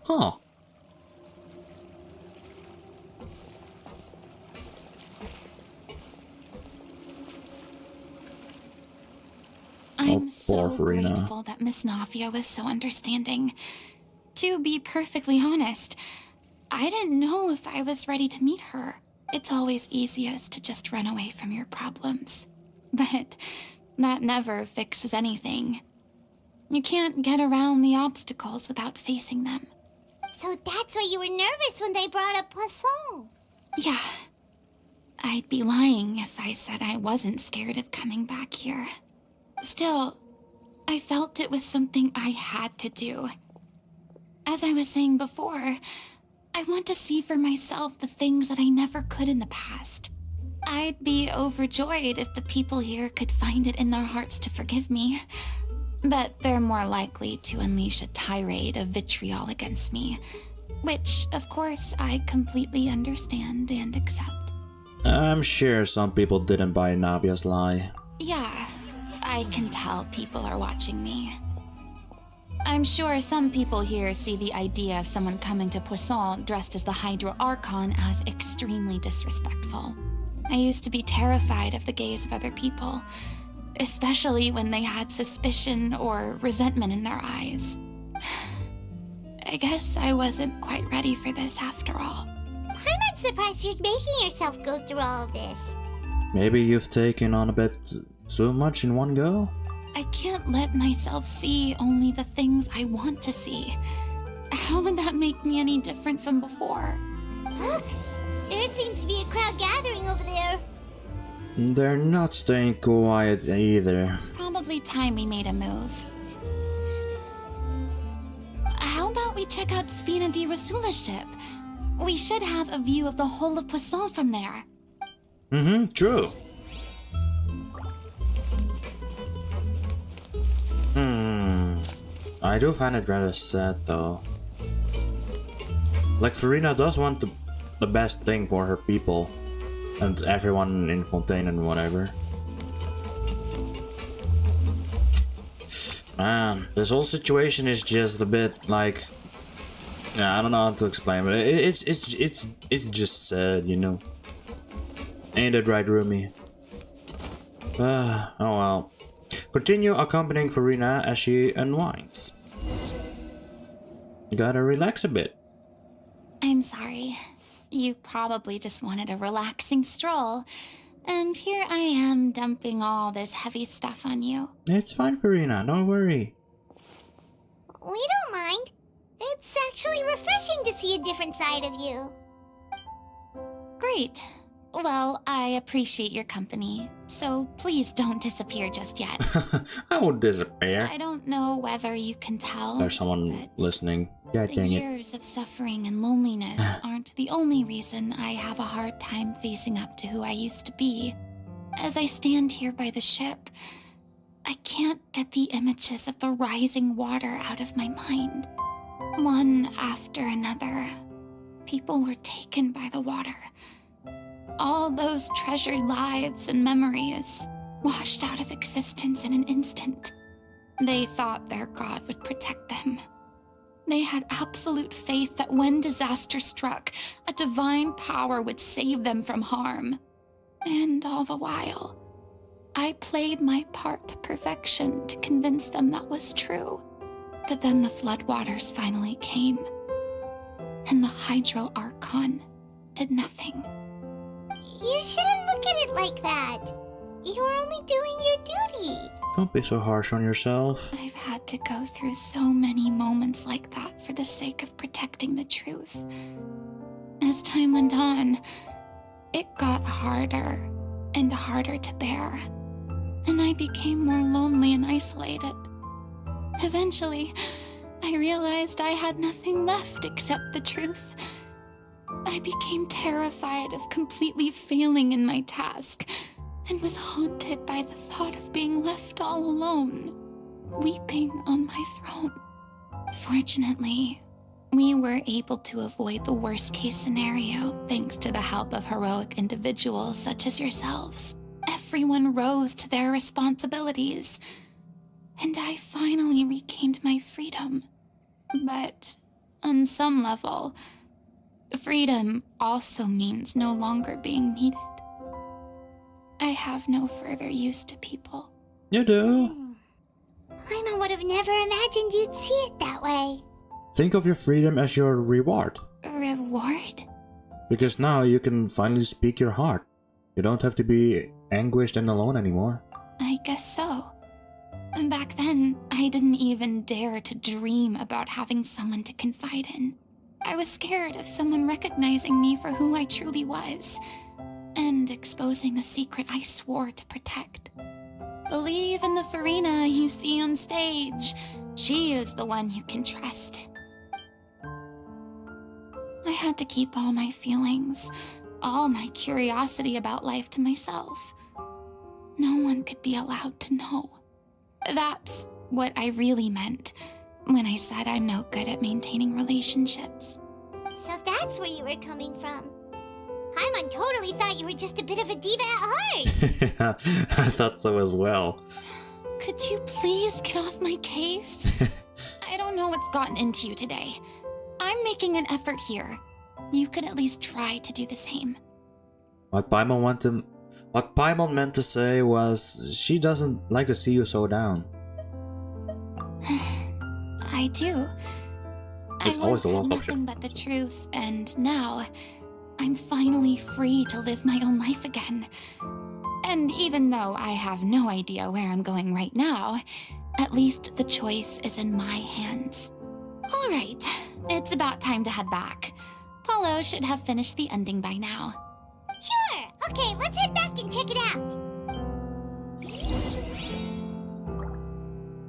Huh. I'm poor so Furina. grateful that Miss Navia was so understanding. To be perfectly honest, I didn't know if I was ready to meet her. It's always easiest to just run away from your problems. But that never fixes anything. You can't get around the obstacles without facing them. So that's why you were nervous when they brought up Poisson. Yeah. I'd be lying if I said I wasn't scared of coming back here. Still, I felt it was something I had to do. As I was saying before, I want to see for myself the things that I never could in the past. I'd be overjoyed if the people here could find it in their hearts to forgive me. But they're more likely to unleash a tirade of vitriol against me, which, of course, I completely understand and accept. I'm sure some people didn't buy Navia's lie. Yeah, I can tell people are watching me. I'm sure some people here see the idea of someone coming to Poisson dressed as the Hydro Archon as extremely disrespectful. I used to be terrified of the gaze of other people, especially when they had suspicion or resentment in their eyes. I guess I wasn't quite ready for this after all. I'm not surprised you're making yourself go through all of this. Maybe you've taken on a bit too much in one go? I can't let myself see only the things I want to see. How would that make me any different from before? Look! There seems to be a crowd gathering over there. They're not staying quiet either. Probably time we made a move. How about we check out Spina di Rasula's ship? We should have a view of the whole of Poisson from there. True. I do find it rather sad though. Like, Furina does want the best thing for her people and everyone in Fontaine and whatever. Man, this whole situation is just a bit like, yeah, I don't know how to explain, but it's just sad, you know. Ain't it right, Rumi? Oh well. Continue accompanying Furina as she unwinds. You gotta relax a bit. I'm sorry. You probably just wanted a relaxing stroll. And here I am dumping all this heavy stuff on you. It's fine, Furina, don't worry. We don't mind. It's actually refreshing to see a different side of you. Great. Well, I appreciate your company, so please don't disappear just yet. I won't disappear. I don't know whether you can tell. There's someone listening. Yeah, The dang it. years of suffering and loneliness aren't the only reason I have a hard time facing up to who I used to be. As I stand here by the ship, I can't get the images of the rising water out of my mind. One after another, people were taken by the water. All those treasured lives and memories washed out of existence in an instant. They thought their god would protect them. They had absolute faith that when disaster struck, a divine power would save them from harm. And all the while, I played my part to perfection to convince them that was true. But then the floodwaters finally came, and the Hydro Archon did nothing. You shouldn't look at it like that. You're only doing your duty. Don't be so harsh on yourself. I've had to go through so many moments like that for the sake of protecting the truth. As time went on, it got harder and harder to bear, and I became more lonely and isolated. Eventually, I realized I had nothing left except the truth. I became terrified of completely failing in my task, and was haunted by the thought of being left all alone, weeping on my throne. Fortunately, we were able to avoid the worst-case scenario thanks to the help of heroic individuals such as yourselves. Everyone rose to their responsibilities, and I finally regained my freedom. But on some level, freedom also means no longer being needed. I have no further use to people. You do. Paimon would have never imagined you'd see it that way. Think of your freedom as your reward. Reward? Because now you can finally speak your heart. You don't have to be anguished and alone anymore. I guess so. Back then, I didn't even dare to dream about having someone to confide in. I was scared of someone recognizing me for who I truly was, and exposing the secret I swore to protect. Believe in the Furina you see on stage. She is the one you can trust. I had to keep all my feelings, all my curiosity about life to myself. No one could be allowed to know. That's what I really meant when I said I'm no good at maintaining relationships. So that's where you were coming from. Paimon totally thought you were just a bit of a diva at heart. I thought so as well. Could you please get off my case? I don't know what's gotten into you today. I'm making an effort here. You could at least try to do the same. What Paimon meant to say was she doesn't like to see you so down. I do. It's I always once the had last nothing option. but the truth, and now I'm finally free to live my own life again. And even though I have no idea where I'm going right now, at least the choice is in my hands. All right, It's about time to head back. Paulo should have finished the ending by now. Sure. Okay, let's head back and check it out.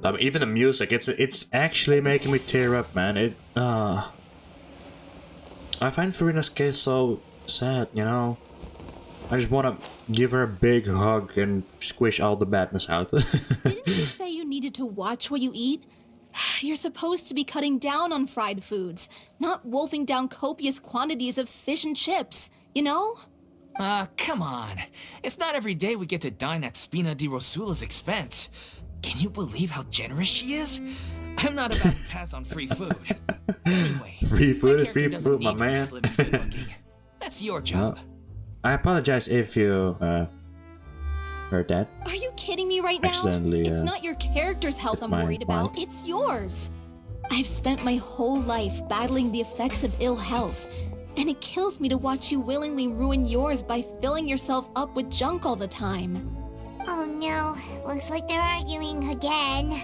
I mean, even the music, it's actually making me tear up, man. I find Furina's case so sad, you know. I just want to give her a big hug and squish all the badness out. Didn't you say you needed to watch what you eat? You're supposed to be cutting down on fried foods, not wolfing down copious quantities of fish and chips, you know? Come on. It's not every day we get to dine at Spina di Rosula's expense. Can you believe how generous she is? I'm not about to pass on free food. Anyway, Free food is my free character doesn't food, my need to be man. slim and good-looking. That's your job. I apologize if you heard that. Are you kidding me right now? Accidentally, It's not your character's health I'm my worried about, mic. it's yours. I've spent my whole life battling the effects of ill health, and it kills me to watch you willingly ruin yours by filling yourself up with junk all the time. Oh no, looks like they're arguing again.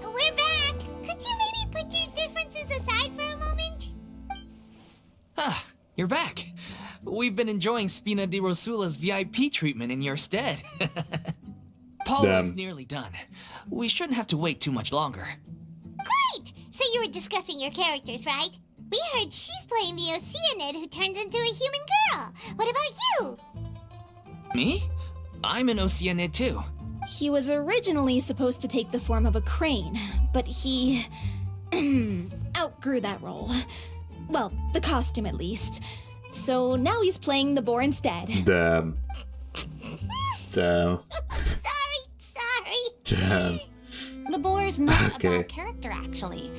We're back! Could you maybe put your differences aside for a moment? Ah, you're back. We've been enjoying Spina di Rosula's VIP treatment in your stead. Paulo's Damn. nearly done. We shouldn't have to wait too much longer. Great! So you were discussing your characters, right? We heard she's playing the Oceanid who turns into a human girl. What about you? Me? I'm an Oceanid too. He was originally supposed to take the form of a crane, but he outgrew that role. Well, the costume at least. So now he's playing the boar instead. Damn. Damn. Sorry. Damn. The boar's not Okay. a bad character, actually.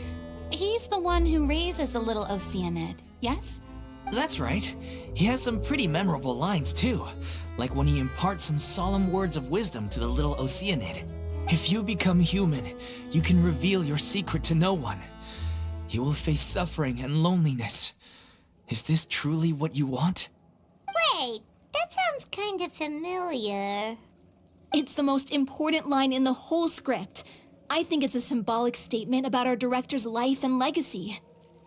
He's the one who raises the little Oceanid, yes? That's right. He has some pretty memorable lines too, like when he imparts some solemn words of wisdom to the little Oceanid. If you become human, you can reveal your secret to no one. You will face suffering and loneliness. Is this truly what you want? Wait, that sounds kind of familiar. It's the most important line in the whole script. I think it's a symbolic statement about our director's life and legacy.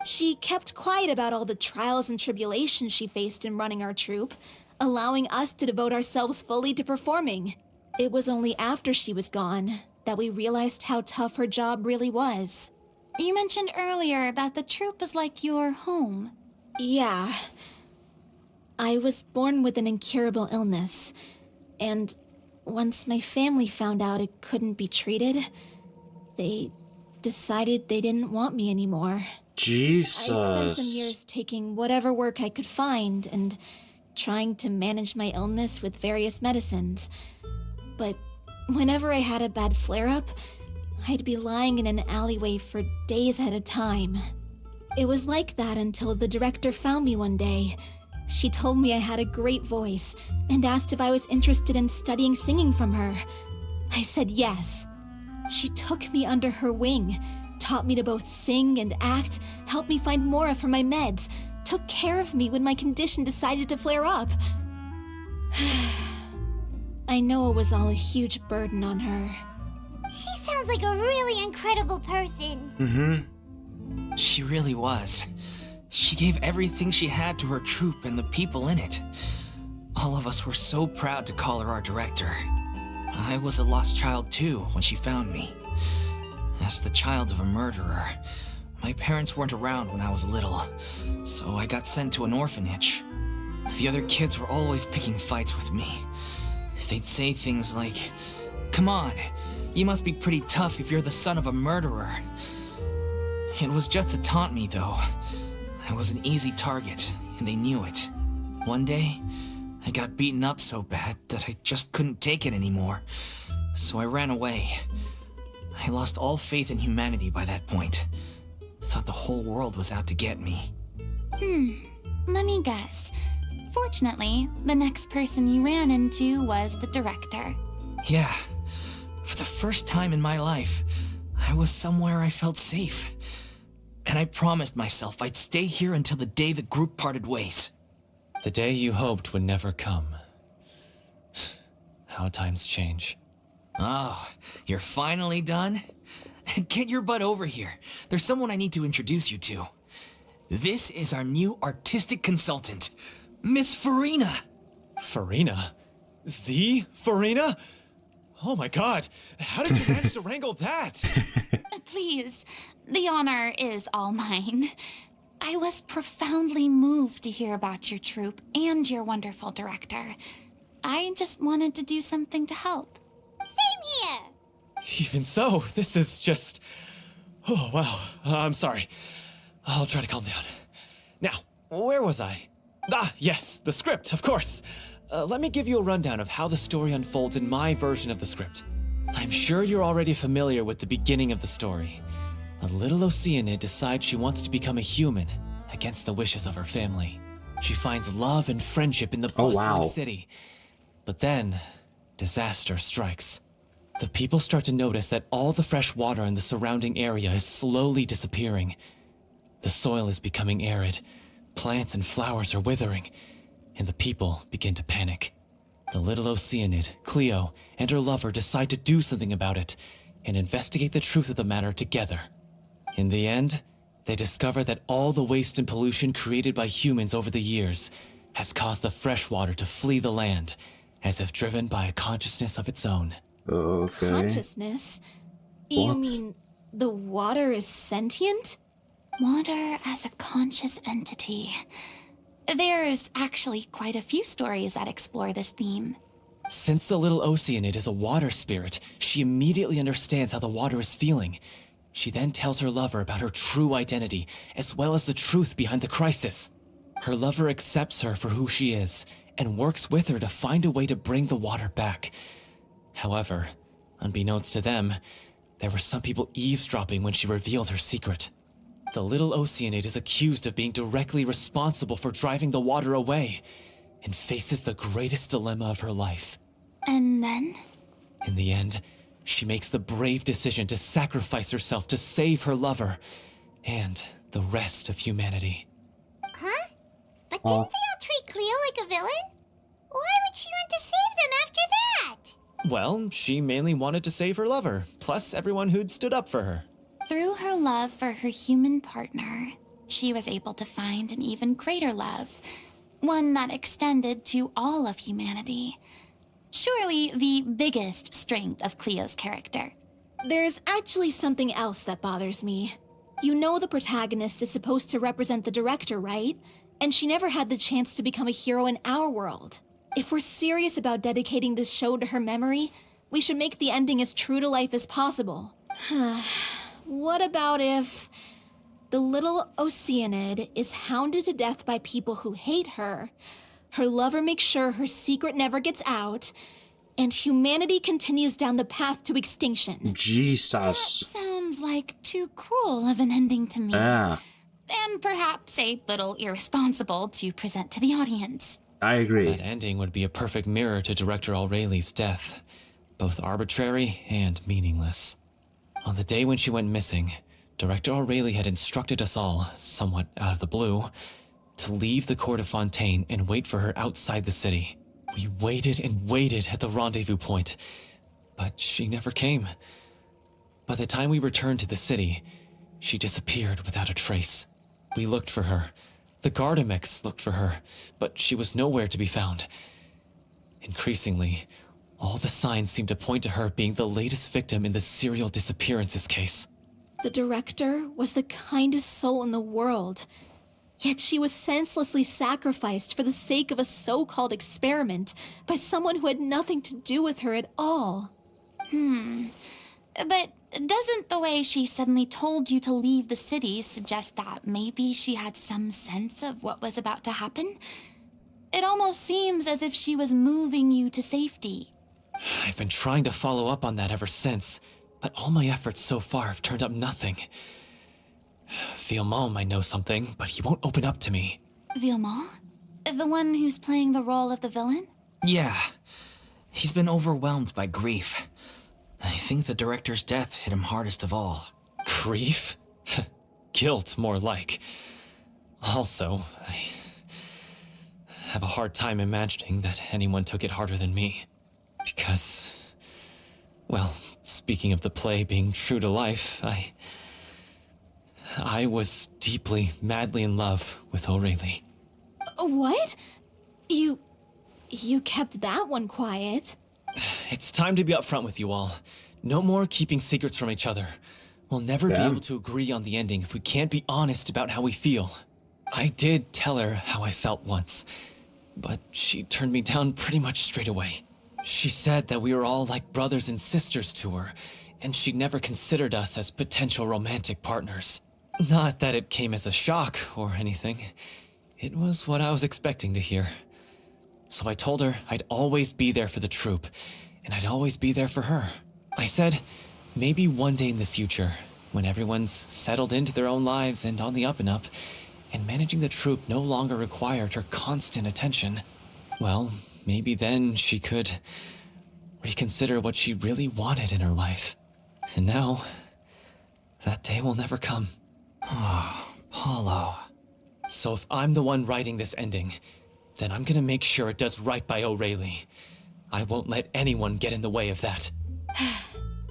She kept quiet about all the trials and tribulations she faced in running our troupe, allowing us to devote ourselves fully to performing. It was only after she was gone that we realized how tough her job really was. You mentioned earlier that the troupe is like your home. Yeah. I was born with an incurable illness, and once my family found out it couldn't be treated, they decided they didn't want me anymore. Jesus. I spent some years taking whatever work I could find and trying to manage my illness with various medicines. But whenever I had a bad flare-up, I'd be lying in an alleyway for days at a time. It was like that until the director found me one day. She told me I had a great voice and asked if I was interested in studying singing from her. I said yes. She took me under her wing, taught me to both sing and act, helped me find Mora for my meds, took care of me when my condition decided to flare up. I know it was all a huge burden on her. She sounds like a really incredible person. Mm-hmm. She really was. She gave everything she had to her troupe and the people in it. All of us were so proud to call her our director. I was a lost child too when she found me. As the child of a murderer, my parents weren't around when I was little, so I got sent to an orphanage. The other kids were always picking fights with me. They'd say things like, "Come on, you must be pretty tough if you're the son of a murderer." It was just to taunt me, though. I was an easy target, and they knew it. One day, I got beaten up so bad that I just couldn't take it anymore, so I ran away. I lost all faith in humanity by that point. Thought the whole world was out to get me. Let me guess. Fortunately, the next person you ran into was the director. Yeah, for the first time in my life, I was somewhere I felt safe. And I promised myself I'd stay here until the day the group parted ways. The day you hoped would never come. How times change. Oh, you're finally done? Get your butt over here. There's someone I need to introduce you to. This is our new artistic consultant, Miss Furina. Furina? The Furina? Oh my god, how did you manage to wrangle that? Please, the honor is all mine. I was profoundly moved to hear about your troupe and your wonderful director. I just wanted to do something to help. Same here. Even so, this is just... Oh, wow. I'm sorry. I'll try to calm down. Now, where was I? Ah, yes, the script, of course. Let me give you a rundown of how the story unfolds in my version of the script. I'm sure you're already familiar with the beginning of the story. A little Oceanid decides she wants to become a human, against the wishes of her family. She finds love and friendship in the bustling city. But then, disaster strikes. The people start to notice that all the fresh water in the surrounding area is slowly disappearing. The soil is becoming arid, plants and flowers are withering, and the people begin to panic. The little Oceanid, Cleo, and her lover decide to do something about it and investigate the truth of the matter together. In the end, they discover that all the waste and pollution created by humans over the years has caused the fresh water to flee the land, as if driven by a consciousness of its own. Okay. Consciousness? You What? mean the water is sentient? Water as a conscious entity. There's actually quite a few stories that explore this theme. Since the little Oceanid is a water spirit, she immediately understands how the water is feeling. She then tells her lover about her true identity, as well as the truth behind the crisis. Her lover accepts her for who she is, and works with her to find a way to bring the water back. However, unbeknownst to them, there were some people eavesdropping when she revealed her secret. The little Oceanid is accused of being directly responsible for driving the water away, and faces the greatest dilemma of her life. And then? In the end, she makes the brave decision to sacrifice herself to save her lover, and the rest of humanity. Huh? But didn't they all treat Cleo like a villain? Why would she want to save them after that? Well, she mainly wanted to save her lover, plus everyone who'd stood up for her. Through her love for her human partner, she was able to find an even greater love, one that extended to all of humanity. Surely the biggest strength of Cleo's character. There's actually something else that bothers me. You know the protagonist is supposed to represent the director, right? And she never had the chance to become a hero in our world. If we're serious about dedicating this show to her memory, we should make the ending as true to life as possible. What about if the little Oceanid is hounded to death by people who hate her, her lover makes sure her secret never gets out, and humanity continues down the path to extinction? Jesus. Sounds like too cruel of an ending to me. Ah, And perhaps a little irresponsible to present to the audience. I agree. That ending would be a perfect mirror to Director Aureli's death, both arbitrary and meaningless. On the day when she went missing, Director Aureli had instructed us all, somewhat out of the blue, to leave the court of Fontaine and wait for her outside the city. We waited and waited at the rendezvous point, but she never came. By the time we returned to the city, she disappeared without a trace. We looked for her. The Gardamex looked for her, but she was nowhere to be found. Increasingly, all the signs seemed to point to her being the latest victim in the serial disappearances case. The director was the kindest soul in the world, yet she was senselessly sacrificed for the sake of a so-called experiment by someone who had nothing to do with her at all. But doesn't the way she suddenly told you to leave the city suggest that maybe she had some sense of what was about to happen? It almost seems as if she was moving you to safety. I've been trying to follow up on that ever since, but all my efforts so far have turned up nothing. Villemont might know something, but he won't open up to me. Villemont? The one who's playing the role of the villain? Yeah. He's been overwhelmed by grief. I think the director's death hit him hardest of all. Grief? Guilt, more like. Also, I have a hard time imagining that anyone took it harder than me. Because, well, speaking of the play being true to life, I was deeply, madly in love with O'Reilly. What? You kept that one quiet. It's time to be upfront with you all. No more keeping secrets from each other. We'll never be able to agree on the ending if we can't be honest about how we feel. I did tell her how I felt once, but she turned me down pretty much straight away. She said that we were all like brothers and sisters to her, and she'd never considered us as potential romantic partners. Not that it came as a shock or anything. It was what I was expecting to hear. So I told her I'd always be there for the troupe, and I'd always be there for her. I said, maybe one day in the future, when everyone's settled into their own lives and on the up and up, and managing the troupe no longer required her constant attention, well, maybe then she could reconsider what she really wanted in her life. And now, that day will never come. Oh, Paulo. So if I'm the one writing this ending, then I'm gonna make sure it does right by O'Reilly. I won't let anyone get in the way of that.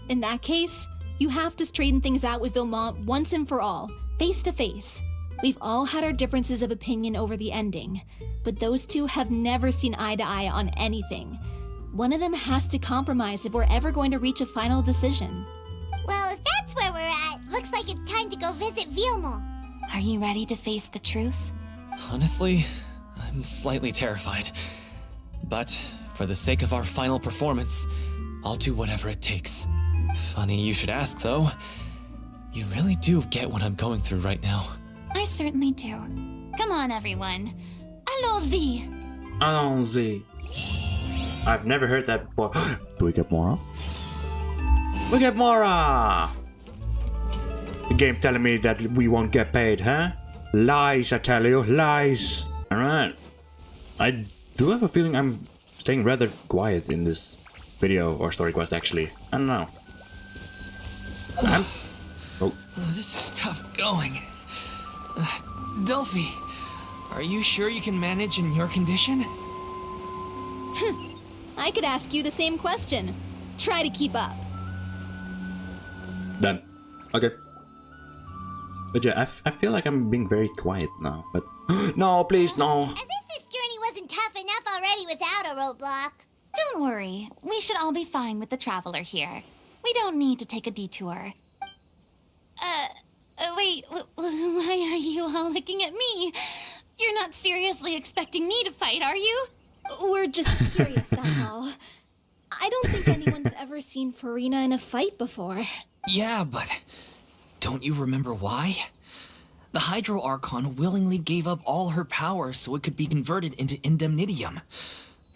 In that case, you have to straighten things out with Vilmont once and for all, face to face. We've all had our differences of opinion over the ending, but those two have never seen eye to eye on anything. One of them has to compromise if we're ever going to reach a final decision. Well, if that's where we're at, looks like it's time to go visit Vilmont. Are you ready to face the truth? Honestly, I'm slightly terrified. But for the sake of our final performance, I'll do whatever it takes. Funny you should ask, though. You really do get what I'm going through right now. I certainly do. Come on, everyone. Allons-y! Allons-y. I've never heard that before. Do we get Mora? We get Mora! The game telling me that we won't get paid, huh? Lies, I tell you, lies. Alright. I do have a feeling I'm staying rather quiet in this video or story quest, actually. I don't know. This is tough going. Delphi, are you sure you can manage in your condition? I could ask you the same question. Try to keep up. Done. Okay. But yeah, I feel like I'm being very quiet now, but... No, please, no! As if this journey wasn't tough enough already without a roadblock. Don't worry. We should all be fine with the traveler here. We don't need to take a detour. Wait, why are you all looking at me? You're not seriously expecting me to fight, are you? We're just curious, that's all. I don't think anyone's ever seen Furina in a fight before. Yeah, but don't you remember why? The Hydro Archon willingly gave up all her power so it could be converted into indemnitium.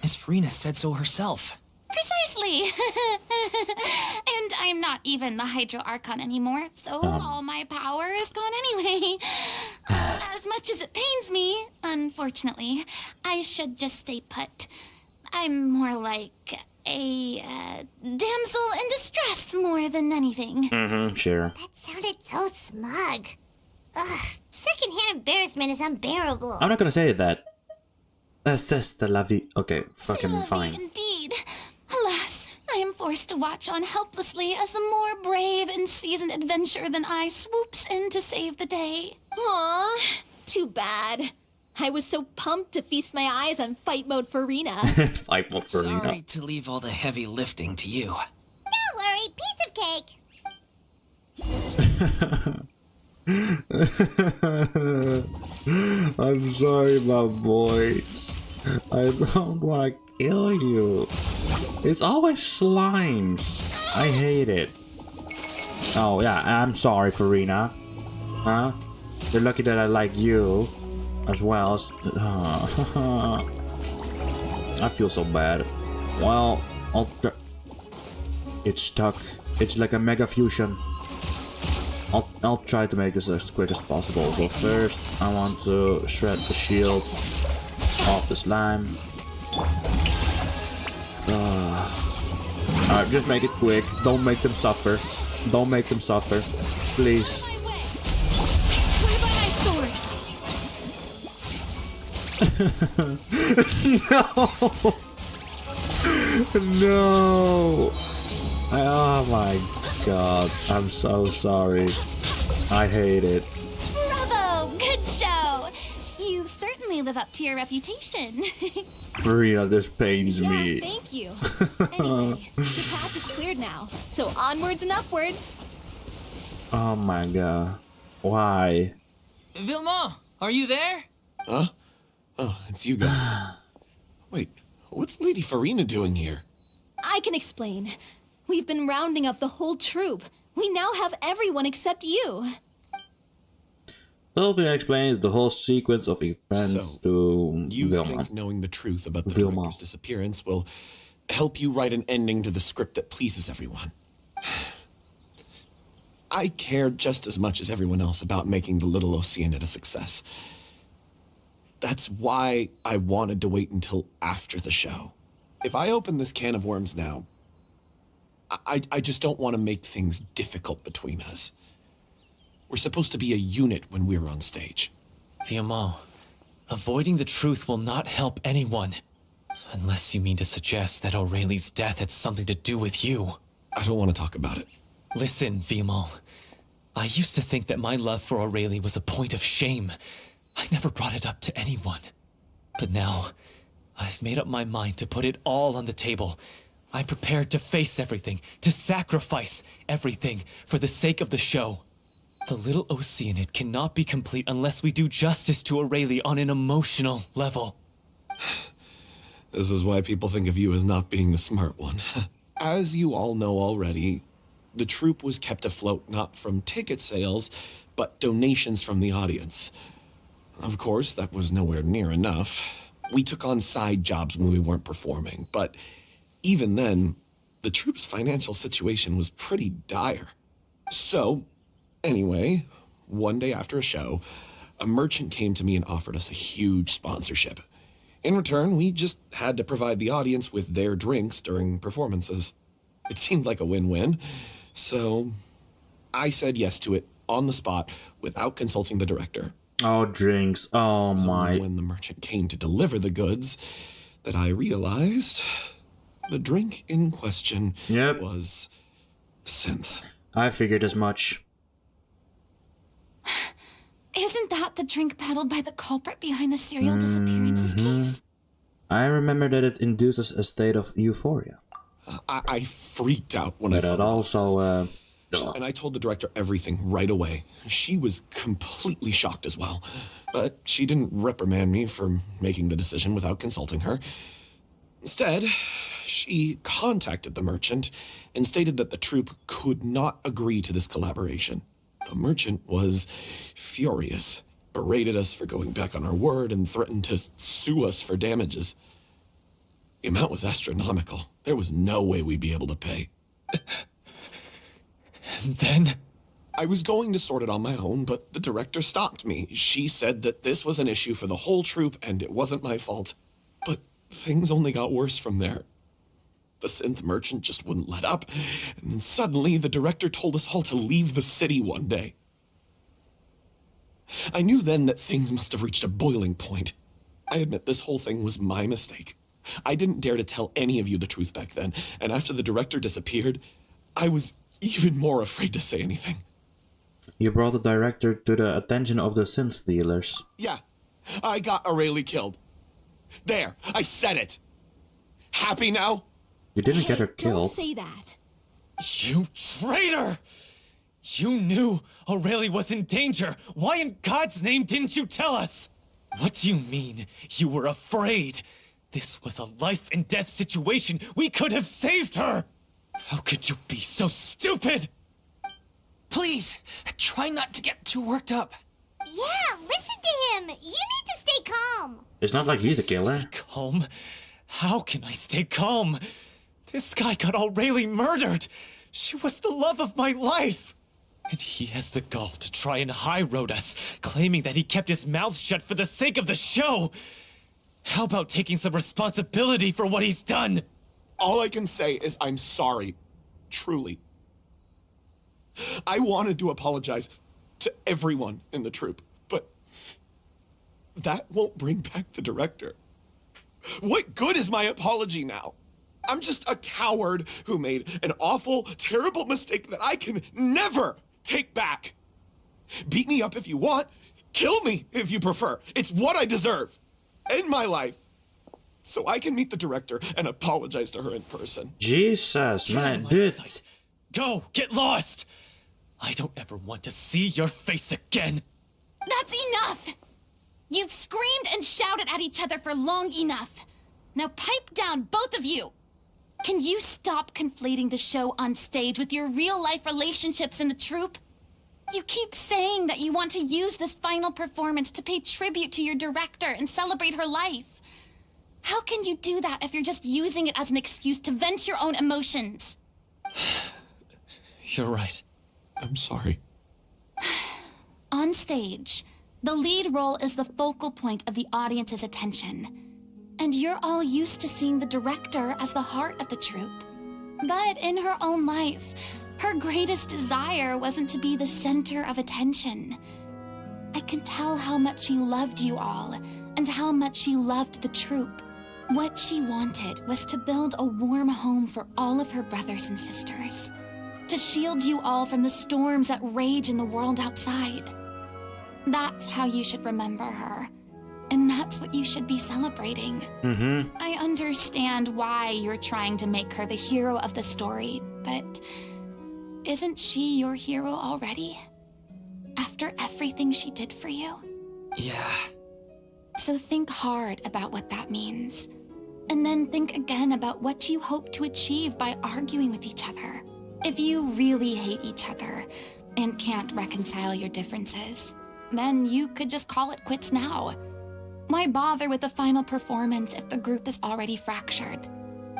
Miss Furina said so herself. Precisely! And I'm not even the Hydro Archon anymore, so all my power is gone anyway. As much as it pains me, unfortunately, I should just stay put. I'm more like a damsel in distress more than anything. Mm-hmm, sure. That sounded so smug. Ugh, secondhand embarrassment is unbearable. I'm not gonna say that. C'est de la vie. Okay, fucking C'est la vie fine. indeed. Alas, I am forced to watch on helplessly as a more brave and seasoned adventurer than I swoops in to save the day. Aw, too bad. I was so pumped to feast my eyes on fight mode Furina. Fight mode for Sorry Rena. to leave all the heavy lifting to you. Don't worry, piece of cake. I'm sorry, my boys. I don't want to kill you. It's always slimes. I hate it. Oh yeah, I'm sorry, Furina. Huh? You're lucky that I like you as well as. I feel so bad. Well, it's stuck. It's like a mega fusion. I'll try to make this as quick as possible. So first, I want to shred the shield off the slime. Alright, just make it quick. Don't make them suffer. Don't make them suffer. Please. My way. I swear by my sword. No! No! Oh my god, I'm so sorry. I hate it. Bravo! Good show! You certainly live up to your reputation. Furina, this pains Yeah, me. thank you. Anyway, the path is cleared now, so onwards and upwards. Oh my god. Why? Vilma, are you there? Huh? Oh, it's you guys. Wait, what's Lady Furina doing here? I can explain. We've been rounding up the whole troop. We now have everyone except you. Sylvia explains the whole sequence of events So, to You Vilma. think knowing the truth about the Vilma. director's disappearance will help you write an ending to the script that pleases everyone? I care just as much as everyone else about making the little Oceanid a success. That's why I wanted to wait until after the show. If I open this can of worms now, I just don't want to make things difficult between us. We're supposed to be a unit when we're on stage. Vilma, avoiding the truth will not help anyone. Unless you mean to suggest that Aurelie's death had something to do with you. I don't want to talk about it. Listen, Vilma. I used to think that my love for Aurelie was a point of shame. I never brought it up to anyone. But now, I've made up my mind to put it all on the table. I'm prepared to face everything, to sacrifice everything for the sake of the show. The little Oceanid cannot be complete unless we do justice to Aurelie on an emotional level. This is why people think of you as not being the smart one. As you all know already, the troupe was kept afloat not from ticket sales, but donations from the audience. Of course, that was nowhere near enough. We took on side jobs when we weren't performing, but even then, the troupe's financial situation was pretty dire. So, anyway, one day after a show, a merchant came to me and offered us a huge sponsorship. In return, we just had to provide the audience with their drinks during performances. It seemed like a win-win, so I said yes to it on the spot without consulting the director. Oh, drinks. Oh It was only my. when the merchant came to deliver the goods that I realized the drink in question Yep. was synth. I figured as much. Isn't that the drink peddled by the culprit behind the serial disappearances case? I remember that it induces a state of euphoria. I freaked out when I But saw it the also, boxes. And I told the director everything right away. She was completely shocked as well. But she didn't reprimand me for making the decision without consulting her. Instead, she contacted the merchant and stated that the troupe could not agree to this collaboration. The merchant was furious, berated us for going back on our word, and threatened to sue us for damages. The amount was astronomical. There was no way we'd be able to pay. And then, I was going to sort it on my own, but the director stopped me. She said that this was an issue for the whole troupe and it wasn't my fault. But things only got worse from there. The synth merchant just wouldn't let up, and then suddenly the director told us all to leave the city one day. I knew then that things must have reached a boiling point. I admit this whole thing was my mistake. I didn't dare to tell any of you the truth back then, and after the director disappeared, I was even more afraid to say anything. You brought the director to the attention of the synth dealers. Yeah, I got Aurelie killed. There, I said it. Happy now? You didn't get her Don't killed. say that. you traitor! You knew Aurelie was in danger. Why in God's name didn't you tell us? What do you mean you were afraid? This was a life and death situation. We could have saved her. How could you be so stupid? Please, try not to get too worked up. Yeah, listen to him. You need to stay calm. It's not like he's a killer. Calm? How can I stay calm? This guy got Aurelie murdered. She was the love of my life. And he has the gall to try and high road us, claiming that he kept his mouth shut for the sake of the show. How about taking some responsibility for what he's done? All I can say is I'm sorry. Truly. I wanted to apologize to everyone in the troupe, but that won't bring back the director. What good is my apology now? I'm just a coward who made an awful, terrible mistake that I can never take back. Beat me up if you want. Kill me if you prefer. It's what I deserve. End my life. So I can meet the director and apologize to her in person. Jesus, man, dude. Go, get lost! I don't ever want to see your face again. That's enough! You've screamed and shouted at each other for long enough. Now pipe down, both of you! Can you stop conflating the show on stage with your real-life relationships in the troupe? You keep saying that you want to use this final performance to pay tribute to your director and celebrate her life. How can you do that if you're just using it as an excuse to vent your own emotions? You're right. I'm sorry. On stage, the lead role is the focal point of the audience's attention. And you're all used to seeing the director as the heart of the troupe. But in her own life, her greatest desire wasn't to be the center of attention. I can tell how much she loved you all, and how much she loved the troupe. What she wanted was to build a warm home for all of her brothers and sisters. To shield you all from the storms that rage in the world outside. That's how you should remember her. And that's what you should be celebrating. I understand why you're trying to make her the hero of the story, but isn't she your hero already? After everything she did for you? Yeah. So think hard about what that means. And then think again about what you hope to achieve by arguing with each other. If you really hate each other and can't reconcile your differences, then you could just call it quits now. Why bother with the final performance if the group is already fractured?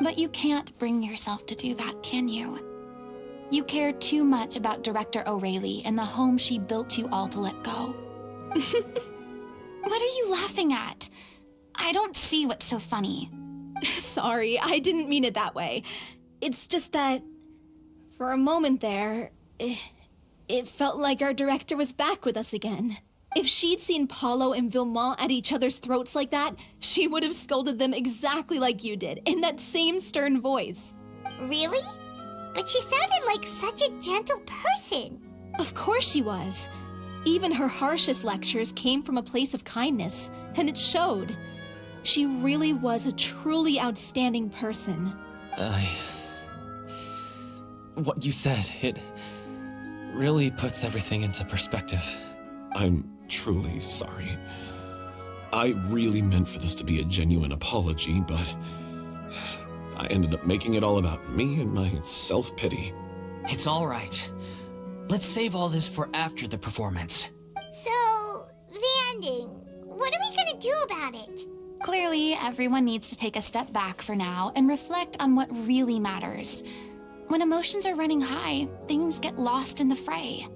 But you can't bring yourself to do that, can you? You care too much about Director O'Reilly and the home she built you all to let go. What are you laughing at? I don't see what's so funny. Sorry, I didn't mean it that way. It's just that, for a moment there, it felt like our director was back with us again. If she'd seen Paulo and Vilmont at each other's throats like that, she would have scolded them exactly like you did, in that same stern voice. Really? But she sounded like such a gentle person. Of course she was. Even her harshest lectures came from a place of kindness, and it showed. She really was a truly outstanding person. What you said, it really puts everything into perspective. I'm truly sorry. I really meant for this to be a genuine apology, but I ended up making it all about me and my self-pity. It's all right. Let's save all this for after the performance. So, the ending. What are we gonna do about it? Clearly, everyone needs to take a step back for now and reflect on what really matters. When emotions are running high, things get lost in the fray.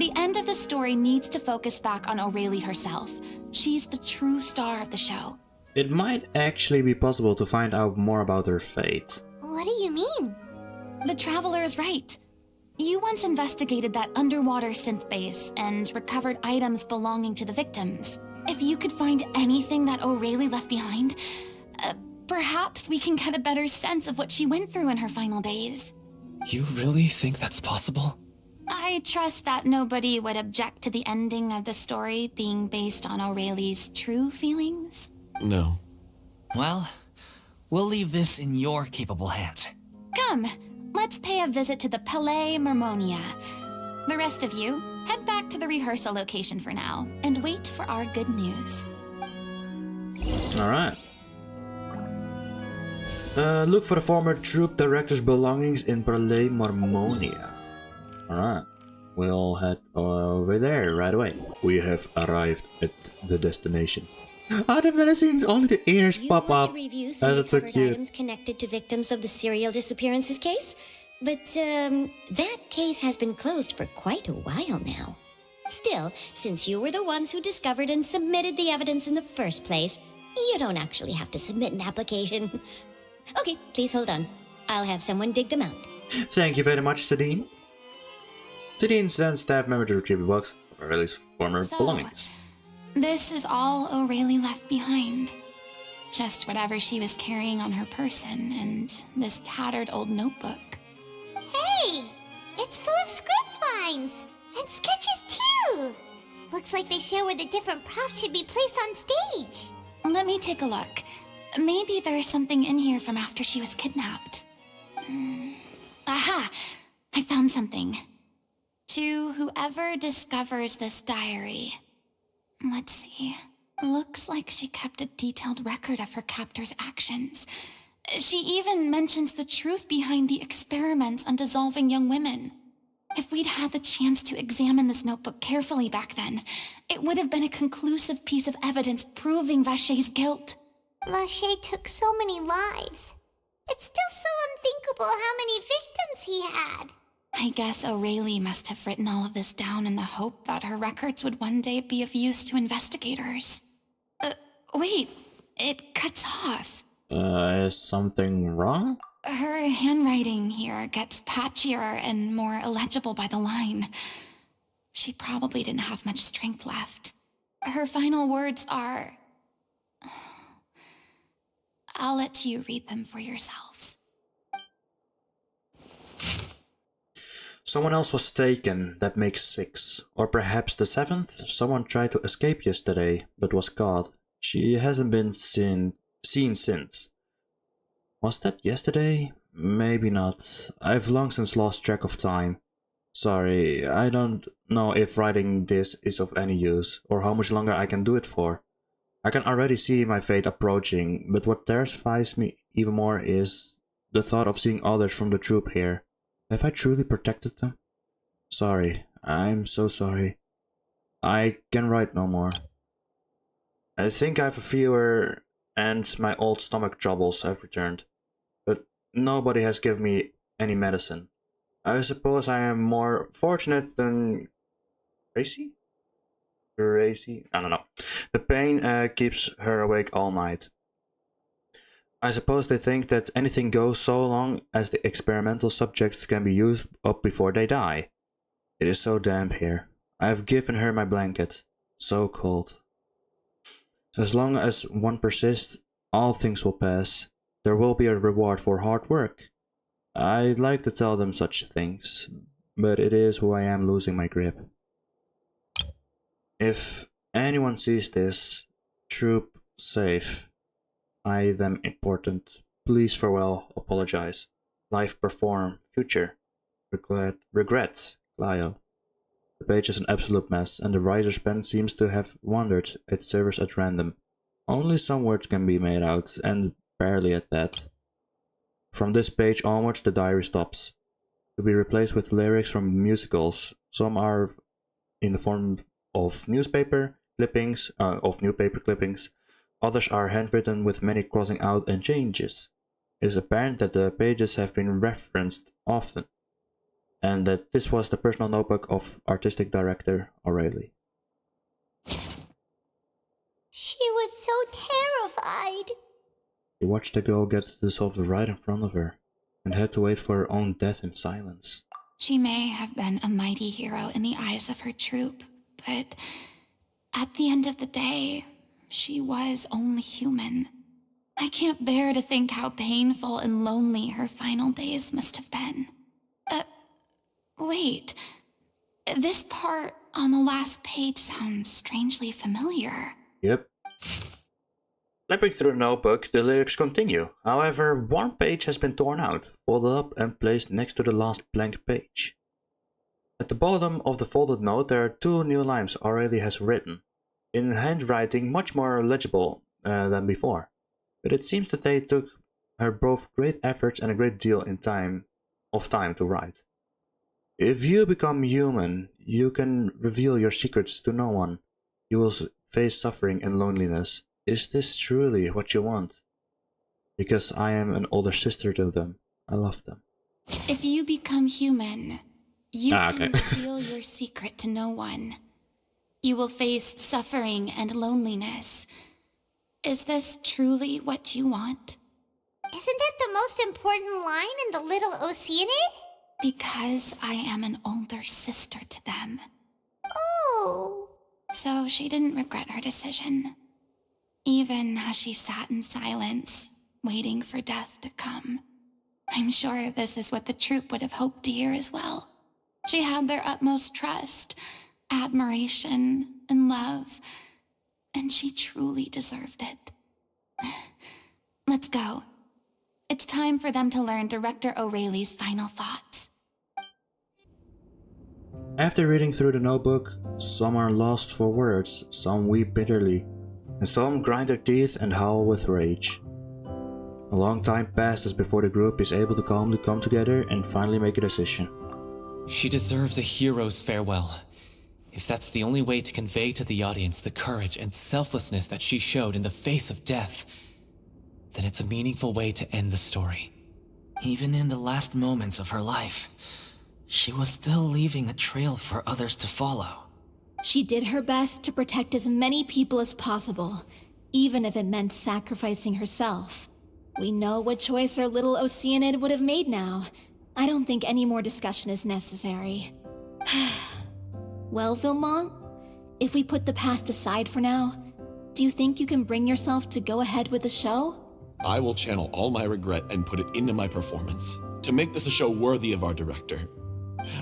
The end of the story needs to focus back on O'Reilly herself. She's the true star of the show. It might actually be possible to find out more about her fate. What do you mean? The Traveler is right. You once investigated that underwater synth base and recovered items belonging to the victims. If you could find anything that O'Reilly left behind, perhaps we can get a better sense of what she went through in her final days. You really think that's possible? I trust that nobody would object to the ending of the story being based on O'Reilly's true feelings. No. Well, we'll leave this in your capable hands. Come, let's pay a visit to the Palais Mermonia. The rest of you, head back to the rehearsal location for now, and wait for our good news. Alright. Look for the former troupe director's belongings in Palais Mermonia. Alright. We'll head over there right away. We have arrived at the destination. I've never seen only the ears pop up. That's so cute. Items connected to victims of the serial disappearances case, but that case has been closed for quite a while now. Still, since you were the ones who discovered and submitted the evidence in the first place, you don't actually have to submit an application. Okay, please hold on. I'll have someone dig them out. Thank you very much, Sadine. Sadine sends staff member to retrieve the box of O'Reilly's former belongings. This is all O'Reilly left behind. Just whatever she was carrying on her person and this tattered old notebook. Hey! It's full of script lines! And sketches too! Looks like they show where the different props should be placed on stage. Let me take a look. Maybe there's something in here from after she was kidnapped. Aha! I found something. To whoever discovers this diary. Let's see. Looks like she kept a detailed record of her captor's actions. She even mentions the truth behind the experiments on dissolving young women. If we'd had the chance to examine this notebook carefully back then, it would have been a conclusive piece of evidence proving Vacher's guilt. Vacher took so many lives. It's still so unthinkable how many victims he had. I guess Aurelie must have written all of this down in the hope that her records would one day be of use to investigators. Wait, it cuts off. Is something wrong? Her handwriting here gets patchier and more illegible by the line. She probably didn't have much strength left. Her final words are... I'll let you read them for yourselves. Someone else was taken, that makes 6. Or perhaps the 7th? Someone tried to escape yesterday, but was caught. She hasn't been seen since. Was that yesterday? Maybe not. I've long since lost track of time. Sorry, I don't know if writing this is of any use, or how much longer I can do it for. I can already see my fate approaching, but what terrifies me even more is the thought of seeing others from the troop here. Have I truly protected them? Sorry, I'm so sorry. I can write no more. I think I have a fever and my old stomach troubles have returned, but nobody has given me any medicine. I suppose I am more fortunate than Gracie? I don't know. The pain keeps her awake all night. I suppose they think that anything goes so long as the experimental subjects can be used up before they die. It is so damp here. I have given her my blanket. So cold. As long as one persists, all things will pass. There will be a reward for hard work. I'd like to tell them such things, but it is who I am losing my grip. If anyone sees this, troop safe. I them important. Please farewell, apologize. Life perform, future. Regrets, Clio. The page is an absolute mess, and the writer's pen seems to have wandered its servers at random. Only some words can be made out, and barely at that. From this page onwards the diary stops, to be replaced with lyrics from musicals. Some are in the form of newspaper clippings, others are handwritten with many crossing out and changes. It is apparent that the pages have been referenced often, and that this was the personal notebook of artistic director Aurelie. She was so terrified. She watched the girl get dissolved right in front of her, and had to wait for her own death in silence. She may have been a mighty hero in the eyes of her troop, but at the end of the day, she was only human. I can't bear to think how painful and lonely her final days must have been. Wait. This part on the last page sounds strangely familiar. Yep. Flipping through the notebook, the lyrics continue. However, one page has been torn out, folded up and placed next to the last blank page. At the bottom of the folded note there are 2 new lines Aurelie has written, in handwriting much more legible than before. But it seems that they took her both great efforts and a great deal of time to write. If you become human, you can reveal your secrets to no one. You will face suffering and loneliness. Is this truly what you want? Because I am an older sister to them. I love them. If you become human, you can okay. reveal your secret to no one. You will face suffering and loneliness. Is this truly what you want? Isn't that the most important line in the little Oceanid? Because I am an older sister to them. Oh. So she didn't regret her decision. even as she sat in silence, waiting for death to come. I'm sure this is what the troupe would have hoped to hear as well. She had their utmost trust, admiration, and love, and she truly deserved it. Let's go. It's time for them to learn Director O'Reilly's final thoughts. After reading through the notebook, some are lost for words, some weep bitterly, and some grind their teeth and howl with rage. A long time passes before the group is able to calmly come together and finally make a decision. She deserves a hero's farewell. If that's the only way to convey to the audience the courage and selflessness that she showed in the face of death, then it's a meaningful way to end the story. Even in the last moments of her life, she was still leaving a trail for others to follow. She did her best to protect as many people as possible, even if it meant sacrificing herself. We know what choice our little Oceanid would have made now. I don't think any more discussion is necessary. Well, Vilmont, if we put the past aside for now, do you think you can bring yourself to go ahead with the show? I will channel all my regret and put it into my performance, to make this a show worthy of our director.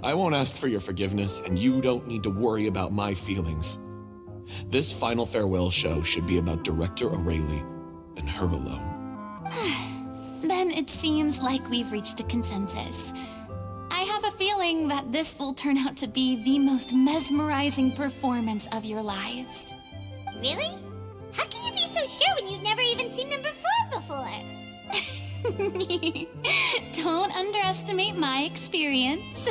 I won't ask for your forgiveness, and you don't need to worry about my feelings. This final farewell show should be about Director O'Reilly and her alone. Then it seems like we've reached a consensus. I have a feeling that this will turn out to be the most mesmerizing performance of your lives. Really? How can you be so sure when you've never even seen them perform before? Don't underestimate my experience.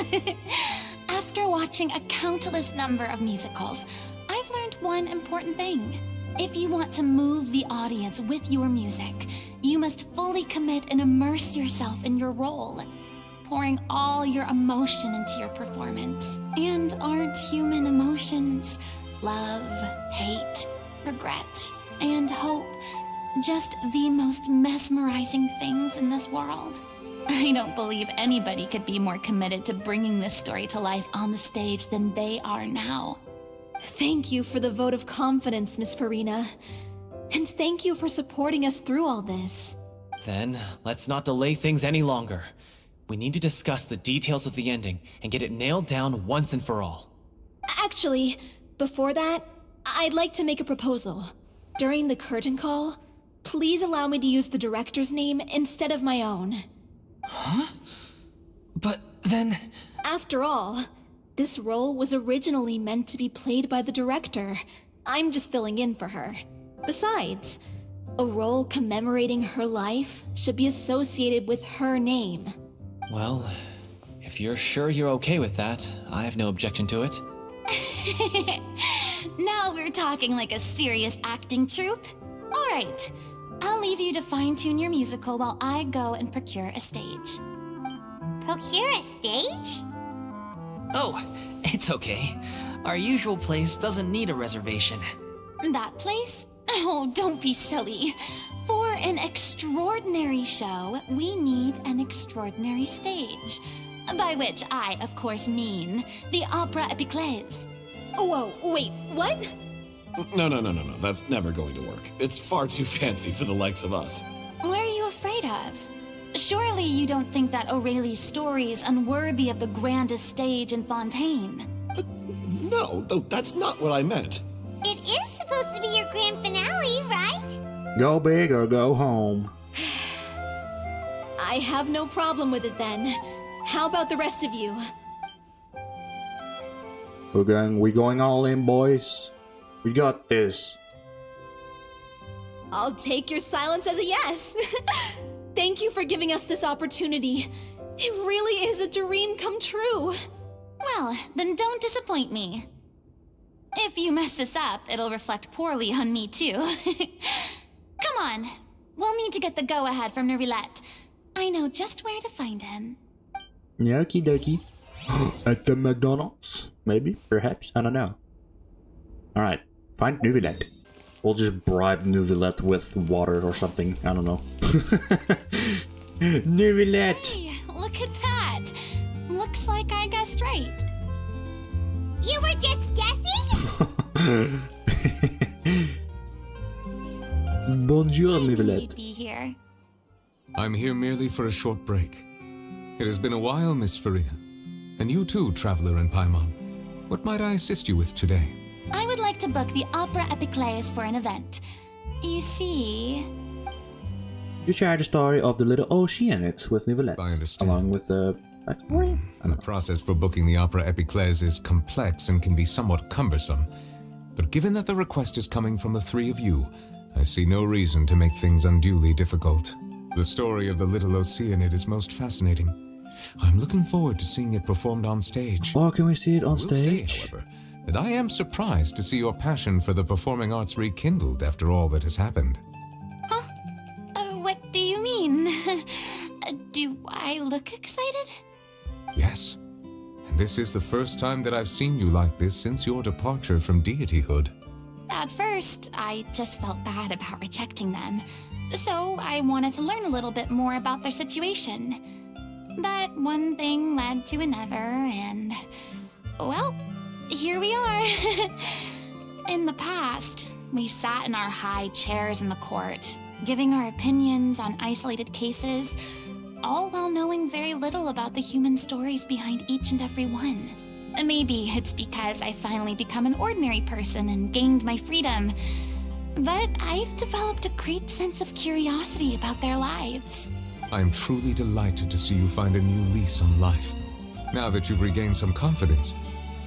After watching a countless number of musicals, I've learned one important thing. If you want to move the audience with your music, you must fully commit and immerse yourself in your role, pouring all your emotion into your performance. And aren't human emotions love, hate, regret, and hope just the most mesmerizing things in this world? I don't believe anybody could be more committed to bringing this story to life on the stage than they are now. Thank you for the vote of confidence, Miss Furina. And thank you for supporting us through all this. Then, let's not delay things any longer. We need to discuss the details of the ending and get it nailed down once and for all. Actually, before that, I'd like to make a proposal. During the curtain call, please allow me to use the director's name instead of my own. Huh? But then... After all, this role was originally meant to be played by the director. I'm just filling in for her. Besides, a role commemorating her life should be associated with her name. Well, if you're sure you're okay with that, I have no objection to it. Now we're talking like a serious acting troupe. All right, I'll leave you to fine-tune your musical while I go and procure a stage. Procure a stage? Oh, it's okay. Our usual place doesn't need a reservation. That place? Oh, don't be silly. For an extraordinary show, we need an extraordinary stage. By which I, of course, mean the Opera Epiclese. Whoa, wait, what? No. That's never going to work. It's far too fancy for the likes of us. What are you afraid of? Surely you don't think that O'Reilly's story is unworthy of the grandest stage in Fontaine? No, that's not what I meant. It is supposed to be your grand finale, right? Go big or go home. I have no problem with it then. How about the rest of you? We going all in, boys. We got this. I'll take your silence as a yes. Thank you for giving us this opportunity. It really is a dream come true. Well, then don't disappoint me. If you mess this up, it'll reflect poorly on me too. Come on, we'll need to get the go-ahead from Nervilette. I know just where to find him. Okie dokie. At the McDonald's? Maybe? Perhaps? I don't know. Alright, find Nervilette. We'll just bribe Nervilette with water or something. I don't know. Nervilette! Hey, look at that! Looks like I guessed right. You were just guessing? Bonjour, I knew Nivelette. you'd be here. I'm here merely for a short break. It has been a while, Miss Furina. And you too, traveler in Paimon. What might I assist you with today? I would like to book the Opera Epicleus for an event. You see... You share the story of the little Oceanids with Nivelette, I understand. along with the backstory. And the process for booking the Opera Epicleus is complex and can be somewhat cumbersome. But given that the request is coming from the three of you, I see no reason to make things unduly difficult. The story of the little Oceanid is most fascinating. I'm looking forward to seeing it performed on stage. Oh, can we see it on I will stage? say, however, that I am surprised to see your passion for the performing arts rekindled after all that has happened. Huh? What do you mean? Do I look excited? Yes. And this is the first time that I've seen you like this since your departure from deityhood. At first, I just felt bad about rejecting them. So I wanted to learn a little bit more about their situation. But one thing led to another, and... well, here we are. In the past, we sat in our high chairs in the court, giving our opinions on isolated cases, all while knowing very little about the human stories behind each and every one. Maybe it's because I finally become an ordinary person and gained my freedom, but I've developed a great sense of curiosity about their lives. I am truly delighted to see you find a new lease on life. Now that you've regained some confidence,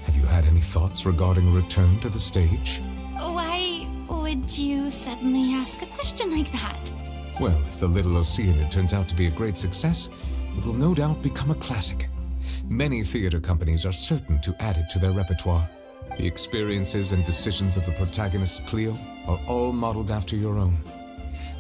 have you had any thoughts regarding a return to the stage? Why would you suddenly ask a question like that? Well, if the little Oceanid turns out to be a great success, it will no doubt become a classic. Many theater companies are certain to add it to their repertoire. The experiences and decisions of the protagonist, Cleo, are all modeled after your own.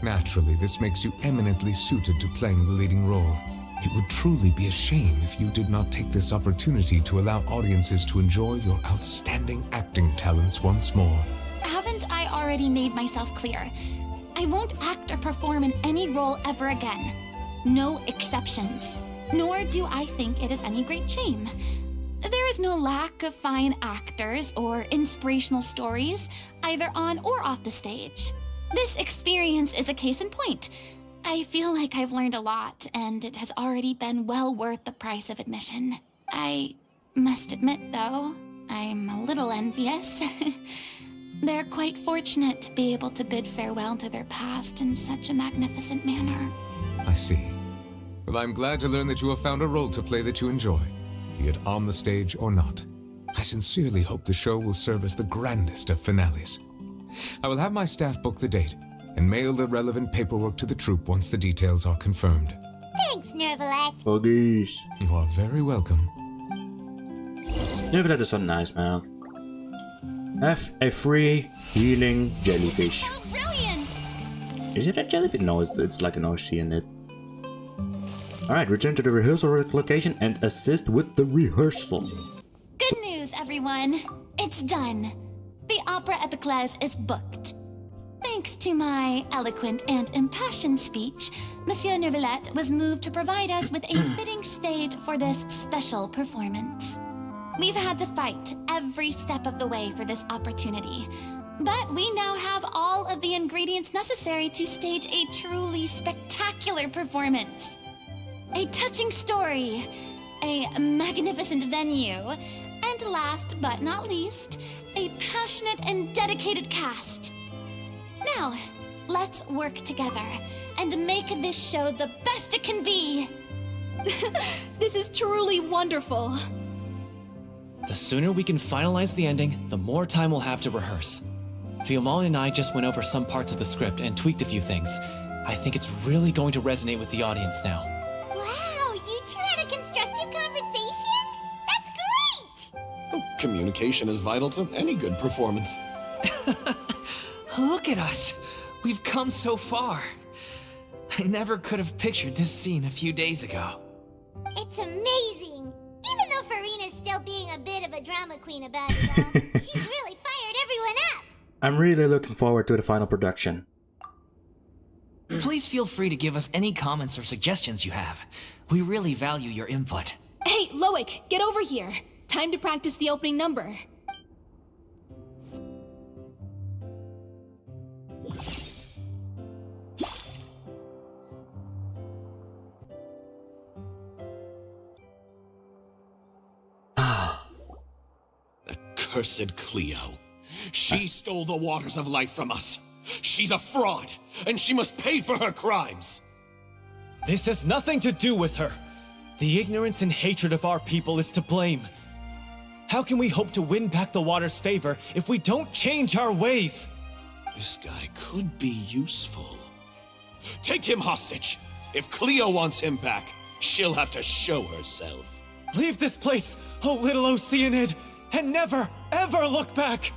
Naturally, this makes you eminently suited to playing the leading role. It would truly be a shame if you did not take this opportunity to allow audiences to enjoy your outstanding acting talents once more. Haven't I already made myself clear? I won't act or perform in any role ever again. No exceptions. Nor do I think it is any great shame. There is no lack of fine actors or inspirational stories, either on or off the stage. This experience is a case in point. I feel like I've learned a lot, and it has already been well worth the price of admission. I must admit, though, I'm a little envious. They're quite fortunate to be able to bid farewell to their past in such a magnificent manner. I see. Well, I'm glad to learn that you have found a role to play that you enjoy, be it on the stage or not. I sincerely hope the show will serve as the grandest of finales. I will have my staff book the date and mail the relevant paperwork to the troupe once the details are confirmed. Thanks, Nervalette. Buggies. You are very welcome. Nivelette is so nice, man. Have a free healing jellyfish. Oh, brilliant! Is it a jellyfish? No, it's like an Oceanid. Alright, return to the rehearsal location and assist with the rehearsal. Good news, everyone. It's done. The Opera Epicleus is booked. Thanks to my eloquent and impassioned speech, Monsieur Neuvillette was moved to provide us with a fitting stage for this special performance. We've had to fight every step of the way for this opportunity, but we now have all of the ingredients necessary to stage a truly spectacular performance. A touching story, a magnificent venue, and last but not least, a passionate and dedicated cast. Now, let's work together and make this show the best it can be. This is truly wonderful. The sooner we can finalize the ending, the more time we'll have to rehearse. Fiamma and I just went over some parts of the script and tweaked a few things. I think it's really going to resonate with the audience now. Wow, you two had a constructive conversation? That's great! Communication is vital to any good performance. Look at us. We've come so far. I never could have pictured this scene a few days ago. It's amazing! Even though Furina's still being a bit of a drama queen about it all, she's really fired everyone up! I'm really looking forward to the final production. Please feel free to give us any comments or suggestions you have. We really value your input. Hey, Loic, get over here. Time to practice the opening number. accursed Cleo. She stole the waters of life from us. She's a fraud, and she must pay for her crimes. This has nothing to do with her. The ignorance and hatred of our people is to blame. How can we hope to win back the water's favor if we don't change our ways? This guy could be useful. Take him hostage. If Cleo wants him back, she'll have to show herself. Leave this place, oh little Oceanid, and never, ever look back!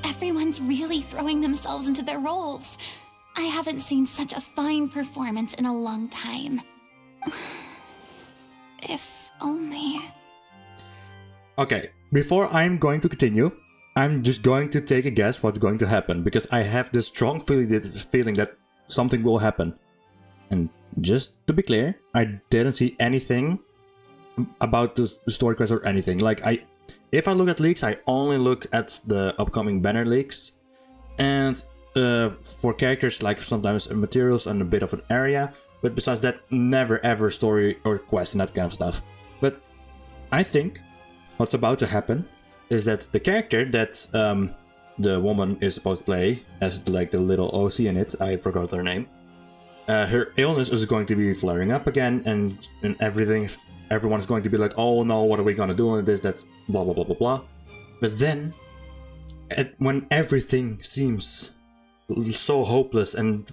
Everyone's really throwing themselves into their roles. I haven't seen such a fine performance in a long time. If only... Okay, before I'm going to continue, I'm just going to take a guess what's going to happen, because I have this strong feeling that something will happen. And just to be clear, I didn't see anything about the story quest or anything. Like, if I look at leaks, I only look at the upcoming banner leaks. And for characters, like sometimes materials and a bit of an area. But besides that, never ever story or quest and that kind of stuff. But I think what's about to happen is that the character that the woman is supposed to play, as like the little Oceanid, I forgot her name, her illness is going to be flaring up again, and everyone's going to be like, oh no, what are we gonna do with this, that's blah blah blah blah blah. But then, when everything seems so hopeless and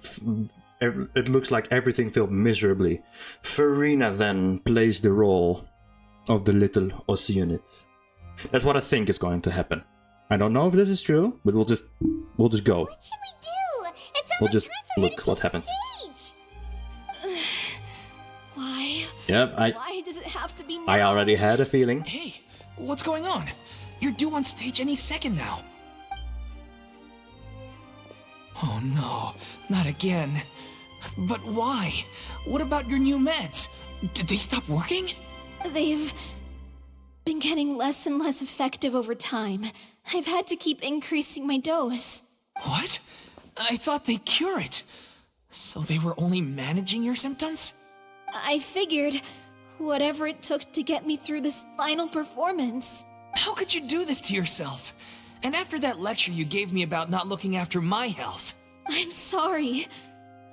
it looks like everything failed miserably, Furina then plays the role of the little Oceanid. That's what I think is going to happen. I don't know if this is true, but we'll just go. What should we do? It's We'll almost just time for her look to what take happens. the stage. Why? Yep, Why does it have to be now? I already had a feeling. Hey, what's going on? You're due on stage any second now. Oh no, not again. But why? What about your new meds? Did they stop working? They've been getting less and less effective over time. I've had to keep increasing my dose. What? I thought they cure it. So they were only managing your symptoms? I figured whatever it took to get me through this final performance. How could you do this to yourself? And after that lecture you gave me about not looking after my health. I'm sorry.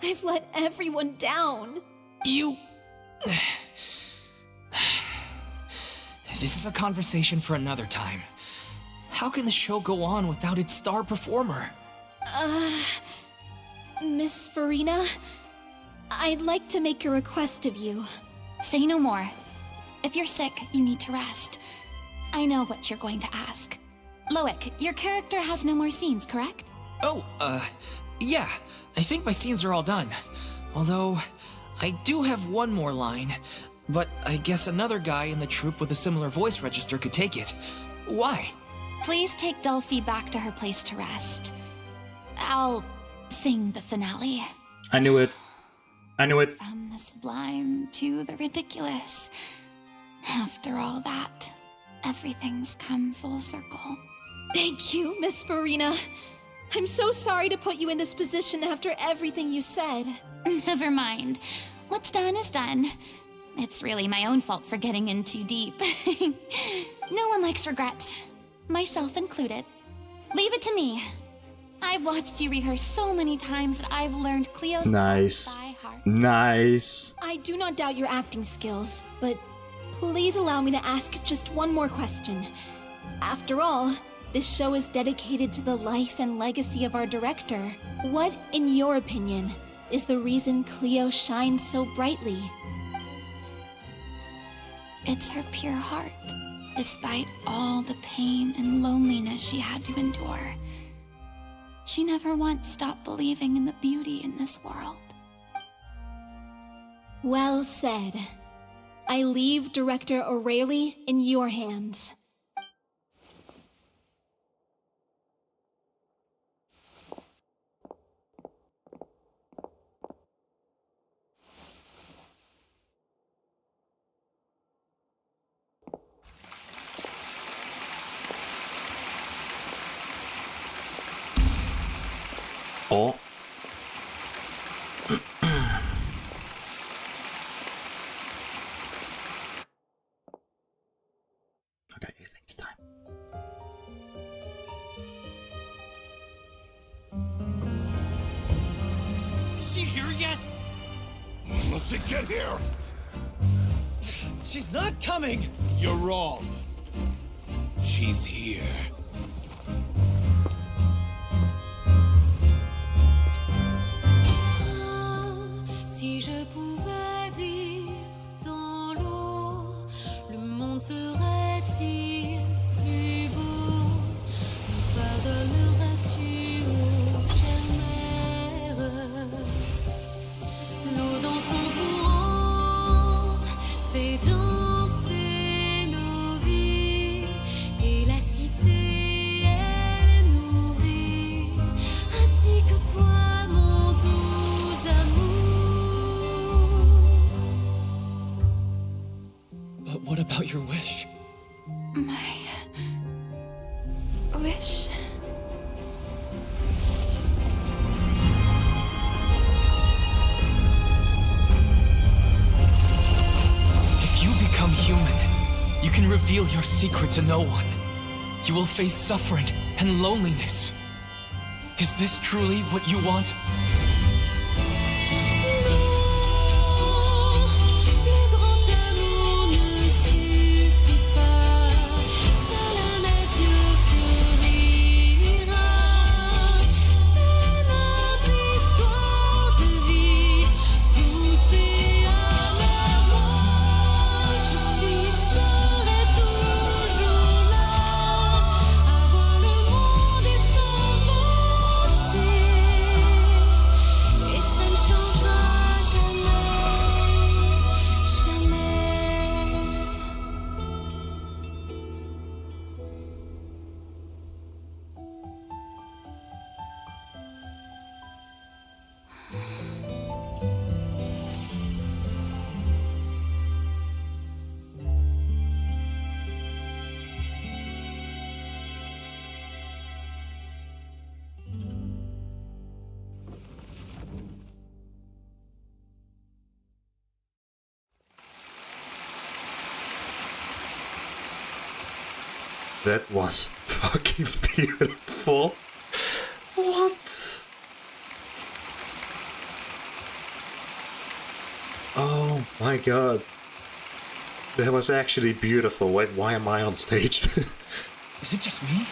I've let everyone down. You... This is a conversation for another time. How can the show go on without its star performer? Miss Furina, I'd like to make a request of you. Say no more. If you're sick, you need to rest. I know what you're going to ask. Loic, your character has no more scenes, correct? Oh, yeah. I think my scenes are all done. Although, I do have one more line. But I guess another guy in the troupe with a similar voice register could take it. Why? Please take Delphi back to her place to rest. I'll sing the finale. I knew it. I knew it. From the sublime to the ridiculous. After all that, everything's come full circle. Thank you, Miss Furina. I'm so sorry to put you in this position after everything you said. Never mind. What's done is done. It's really my own fault for getting in too deep. No one likes regrets, myself included. Leave it to me. I've watched you rehearse so many times that I've learned Cleo's Nice. by heart. Nice. I do not doubt your acting skills, but please allow me to ask just one more question. After all, this show is dedicated to the life and legacy of our director. What, in your opinion, is the reason Cleo shines so brightly? It's her pure heart, despite all the pain and loneliness she had to endure. She never once stopped believing in the beauty in this world. Well said. I leave Director O'Reilly in your hands. Oh. Okay, I think it's time. Is she here yet? Let's see, get here! She's not coming! You're wrong. She's here. Si je pouvais vivre dans l'eau, le monde serait-il plus beau? Me pardonneras-tu, ô chère mère? L'eau dans son courant fait danser nos vies, et la cité elle nourrit, ainsi que toi, mon doux amour. But what about your wish? My wish. If you become human, you can reveal your secret to no one. You will face suffering and loneliness. Is this truly what you want? Le grand amour ne suffit pas, seul un adieu fleurira. C'est notre histoire de vie, douce et amère. Moi, je serai toujours là, à voir le monde et s'inventer. Et ça ne changera jamais, jamais. That was fucking beautiful. What? Oh my god. That was actually beautiful. Wait, why am I on stage? Is it just me?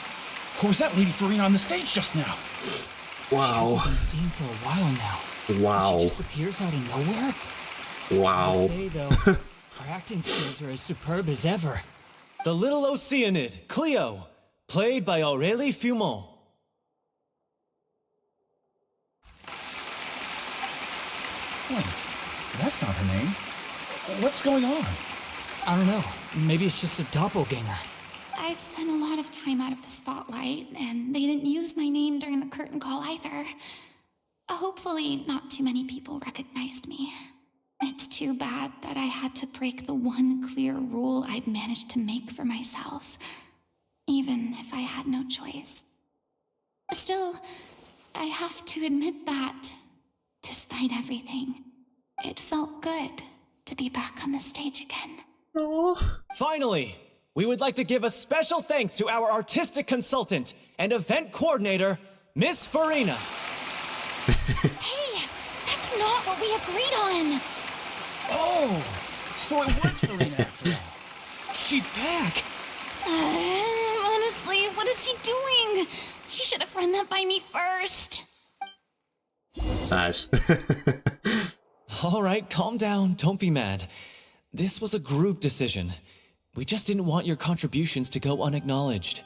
Or was that Lady Furina on the stage just now? Wow. She hasn't been seen for a while now. Wow. She just appears out of nowhere? Wow. I say though, her acting skills are as superb as ever. The little Oceanid, Cleo, played by Aurélie Fumont. Wait, that's not her name. What's going on? I don't know. Maybe it's just a doppelganger. I've spent a lot of time out of the spotlight, and they didn't use my name during the curtain call either. Hopefully, not too many people recognized me. It's too bad that I had to break the one clear rule I'd managed to make for myself, even if I had no choice. Still, I have to admit that, despite everything, it felt good to be back on the stage again. Finally, we would like to give a special thanks to our artistic consultant and event coordinator, Miss Furina. Hey, that's not what we agreed on! Oh, so it was Furina after all. She's back. Honestly, what is he doing? He should have run that by me first. Nice. All right, calm down, don't be mad. This was a group decision. We just didn't want your contributions to go unacknowledged.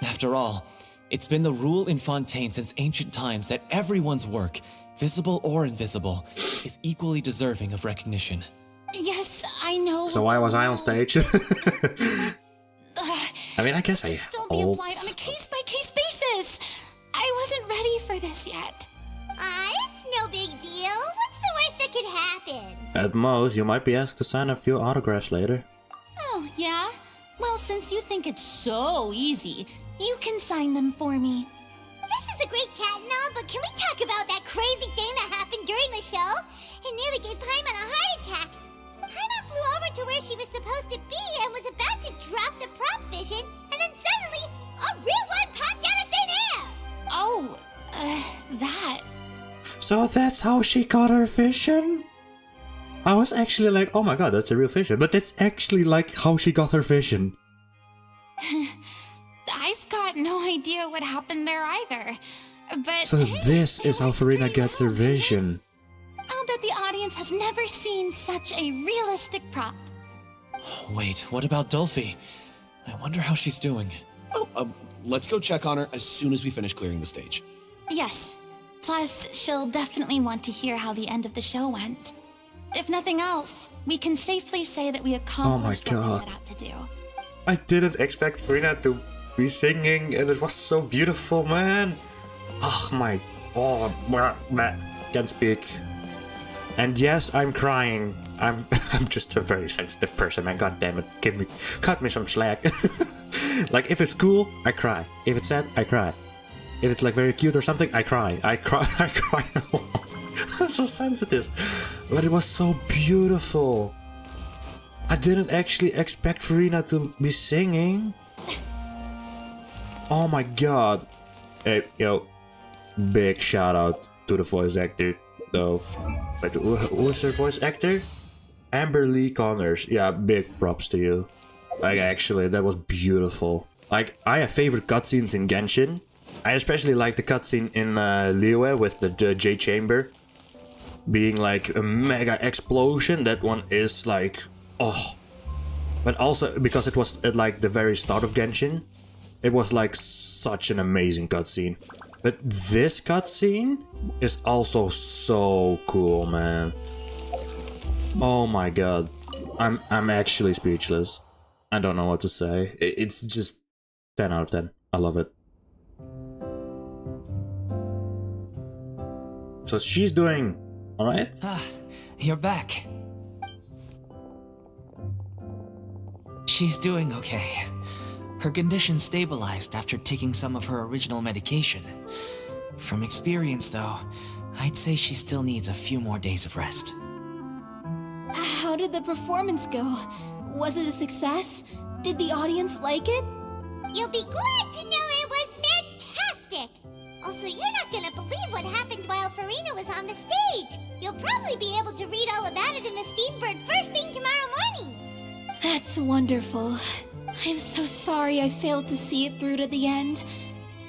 After all, it's been the rule in Fontaine since ancient times that everyone's work, visible or invisible, is equally deserving of recognition. Yes, I know. So why was I on stage? I mean, I guess I still be applied on a case-by-case basis. I wasn't ready for this yet. It's no big deal. What's the worst that could happen? At most, you might be asked to sign a few autographs later. Oh, yeah? Well, since you think it's so easy, you can sign them for me. This is a great chat and all, but can we talk about nearly gave Paimon a heart attack. Paimon flew over to where she was supposed to be and was about to drop the prop vision, and then suddenly, a real one popped out of thin air! Oh, that. So that's how she got her vision? I was actually like, oh my god, that's a real vision. But that's actually like how she got her vision. I've got no idea what happened there either. But So this is how Furina gets her vision. I'll bet the audience has never seen such a realistic prop. Wait, what about Dolphy? I wonder how she's doing. Oh, let's go check on her as soon as we finish clearing the stage. Yes. Plus, she'll definitely want to hear how the end of the show went. If nothing else, we can safely say that we accomplished what we set out to do. I didn't expect Furina to be singing, and it was so beautiful, man. Oh my, can't speak. And yes, I'm crying. I'm just a very sensitive person, man. God damn it, cut me some slack. Like if it's cool, I cry. If it's sad, I cry. If it's like very cute or something, I cry. I cry a lot. I'm so sensitive. But it was so beautiful. I didn't actually expect Furina to be singing. Oh my god. Hey, yo. Big shout out to the voice actor, though. Wait, who's her voice actor? Amber Lee Connors. Yeah, big props to you. Like, actually, that was beautiful. Like, I have favorite cutscenes in Genshin. I especially like the cutscene in Liyue with the J Chamber being like a mega explosion. That one is like, oh. But also because it was at like the very start of Genshin, it was like such an amazing cutscene. But this cutscene is also so cool, man. Oh my god, I'm actually speechless. I don't know what to say. It's just 10 out of 10. I love it. So she's doing alright? Ah, you're back. She's doing okay. Her condition stabilized after taking some of her original medication. From experience, though, I'd say she still needs a few more days of rest. How did the performance go? Was it a success? Did the audience like it? You'll be glad to know it was fantastic! Also, you're not gonna believe what happened while Furina was on the stage! You'll probably be able to read all about it in the Steambird first thing tomorrow morning! That's wonderful. I'm so sorry I failed to see it through to the end.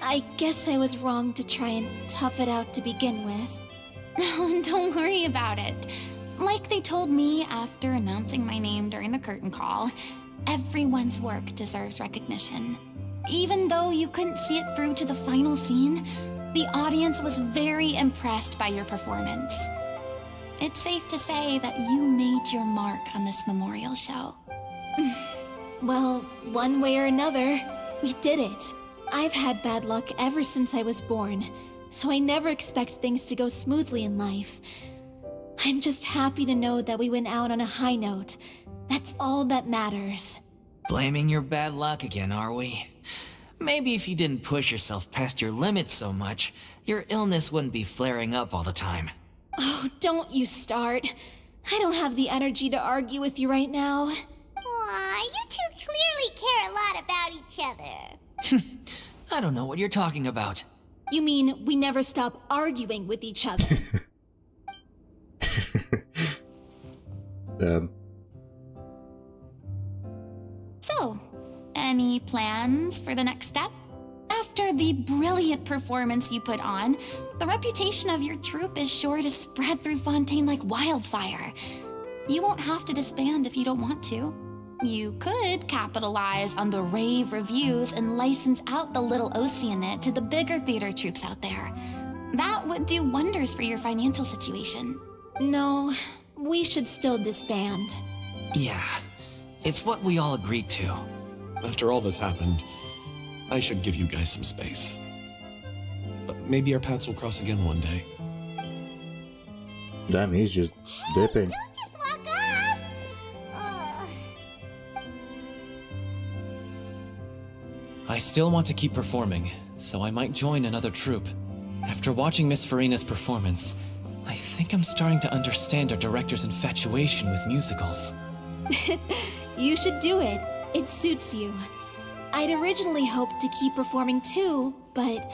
I guess I was wrong to try and tough it out to begin with. No, don't worry about it. Like they told me after announcing my name during the curtain call, everyone's work deserves recognition. Even though you couldn't see it through to the final scene, the audience was very impressed by your performance. It's safe to say that you made your mark on this memorial show. Well, one way or another, we did it. I've had bad luck ever since I was born, so I never expect things to go smoothly in life. I'm just happy to know that we went out on a high note. That's all that matters. Blaming your bad luck again, are we? Maybe if you didn't push yourself past your limits so much, your illness wouldn't be flaring up all the time. Oh, don't you start. I don't have the energy to argue with you right now. Aw, you two clearly care a lot about each other. I don't know what you're talking about. You mean we never stop arguing with each other? So, any plans for the next step? After the brilliant performance you put on, the reputation of your troupe is sure to spread through Fontaine like wildfire. You won't have to disband if you don't want to. You could capitalize on the rave reviews and license out the little Oceanid to the bigger theater troupes out there. That would do wonders for your financial situation. No, we should still disband. Yeah, it's what we all agreed to. After all that's happened, I should give you guys some space. But maybe our paths will cross again one day. Damn, he's just dipping. Don't just walk off! I still want to keep performing, so I might join another troupe. After watching Miss Furina's performance, I think I'm starting to understand our director's infatuation with musicals. You should do it. It suits you. I'd originally hoped to keep performing too, but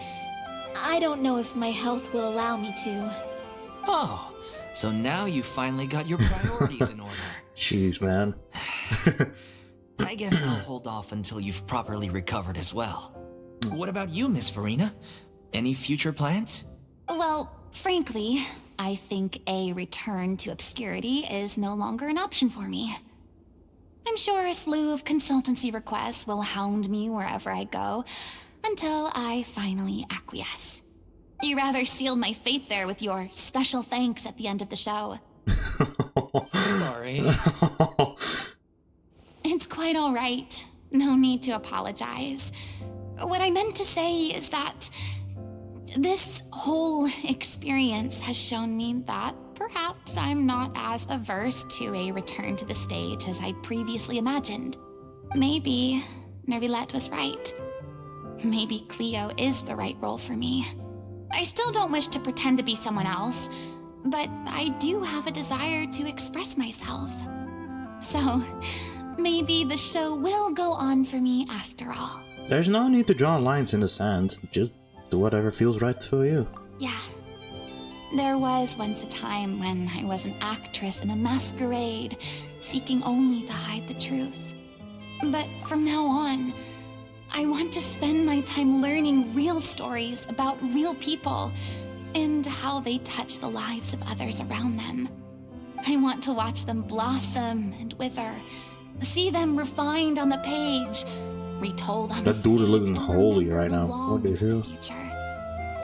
I don't know if my health will allow me to. Oh, so now you finally got your priorities in order. Jeez, man. I guess I'll hold off until you've properly recovered as well. What about you, Miss Furina? Any future plans? Well, frankly, I think a return to obscurity is no longer an option for me. I'm sure a slew of consultancy requests will hound me wherever I go, until I finally acquiesce. You rather sealed my fate there with your special thanks at the end of the show. Sorry. It's quite all right. No need to apologize. What I meant to say is that this whole experience has shown me that perhaps I'm not as averse to a return to the stage as I previously imagined. Maybe Nervillette was right. Maybe Cleo is the right role for me. I still don't wish to pretend to be someone else, but I do have a desire to express myself. So, maybe the show will go on for me after all. There's no need to draw lines in the sand. Just do whatever feels right for you. Yeah. There was once a time when I was an actress in a masquerade, seeking only to hide the truth. But from now on, I want to spend my time learning real stories about real people and how they touch the lives of others around them. I want to watch them blossom and wither, see them refined on the page, retold on the That dude is stage, looking and holy remembered right now. long What the into the hell? future.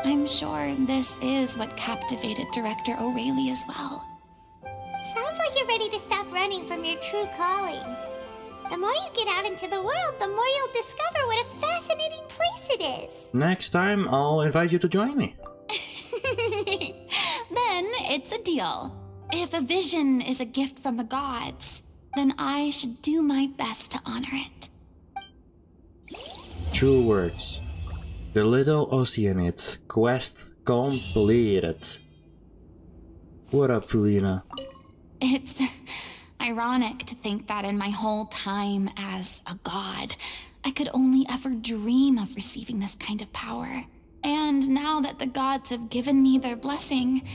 I'm sure this is what captivated director O'Reilly as well. Sounds like you're ready to stop running from your true calling. The more you get out into the world, the more you'll discover what a fascinating place it is. Next time, I'll invite you to join me. Then it's a deal. If a vision is a gift from the gods, then I should do my best to honor it. True words. The little Oceanid quest completed. What up, Furina? It's ironic to think that in my whole time as a god, I could only ever dream of receiving this kind of power. And now that the gods have given me their blessing,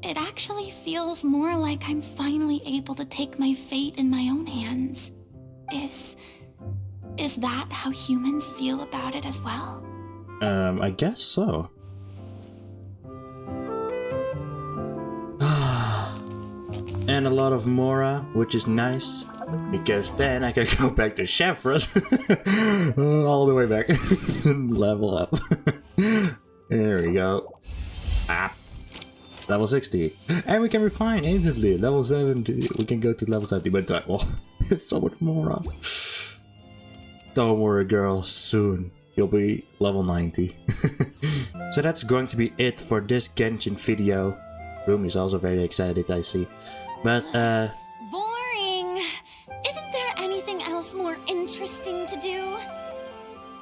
it actually feels more like I'm finally able to take my fate in my own hands. Is that how humans feel about it as well? I guess so. And a lot of Mora, which is nice, because then I can go back to Chefras. All the way back. Level up. There we go. Ah. Level 60. And we can refine instantly. Level 70. We can go to level 70, but well, it's so much Mora. Don't worry, girl. Soon you'll be level 90. So that's going to be it for this Genshin video. Rumi is also very excited, I see. But Boring. Isn't there anything else more interesting to do?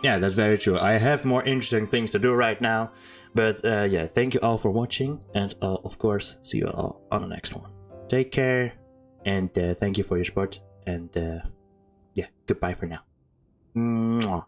yeah, that's very true. I have more interesting things to do right now. But yeah, thank you all for watching, and I'll of course see you all on the next one. Take care, and thank you for your support, and yeah, goodbye for now. Mwah.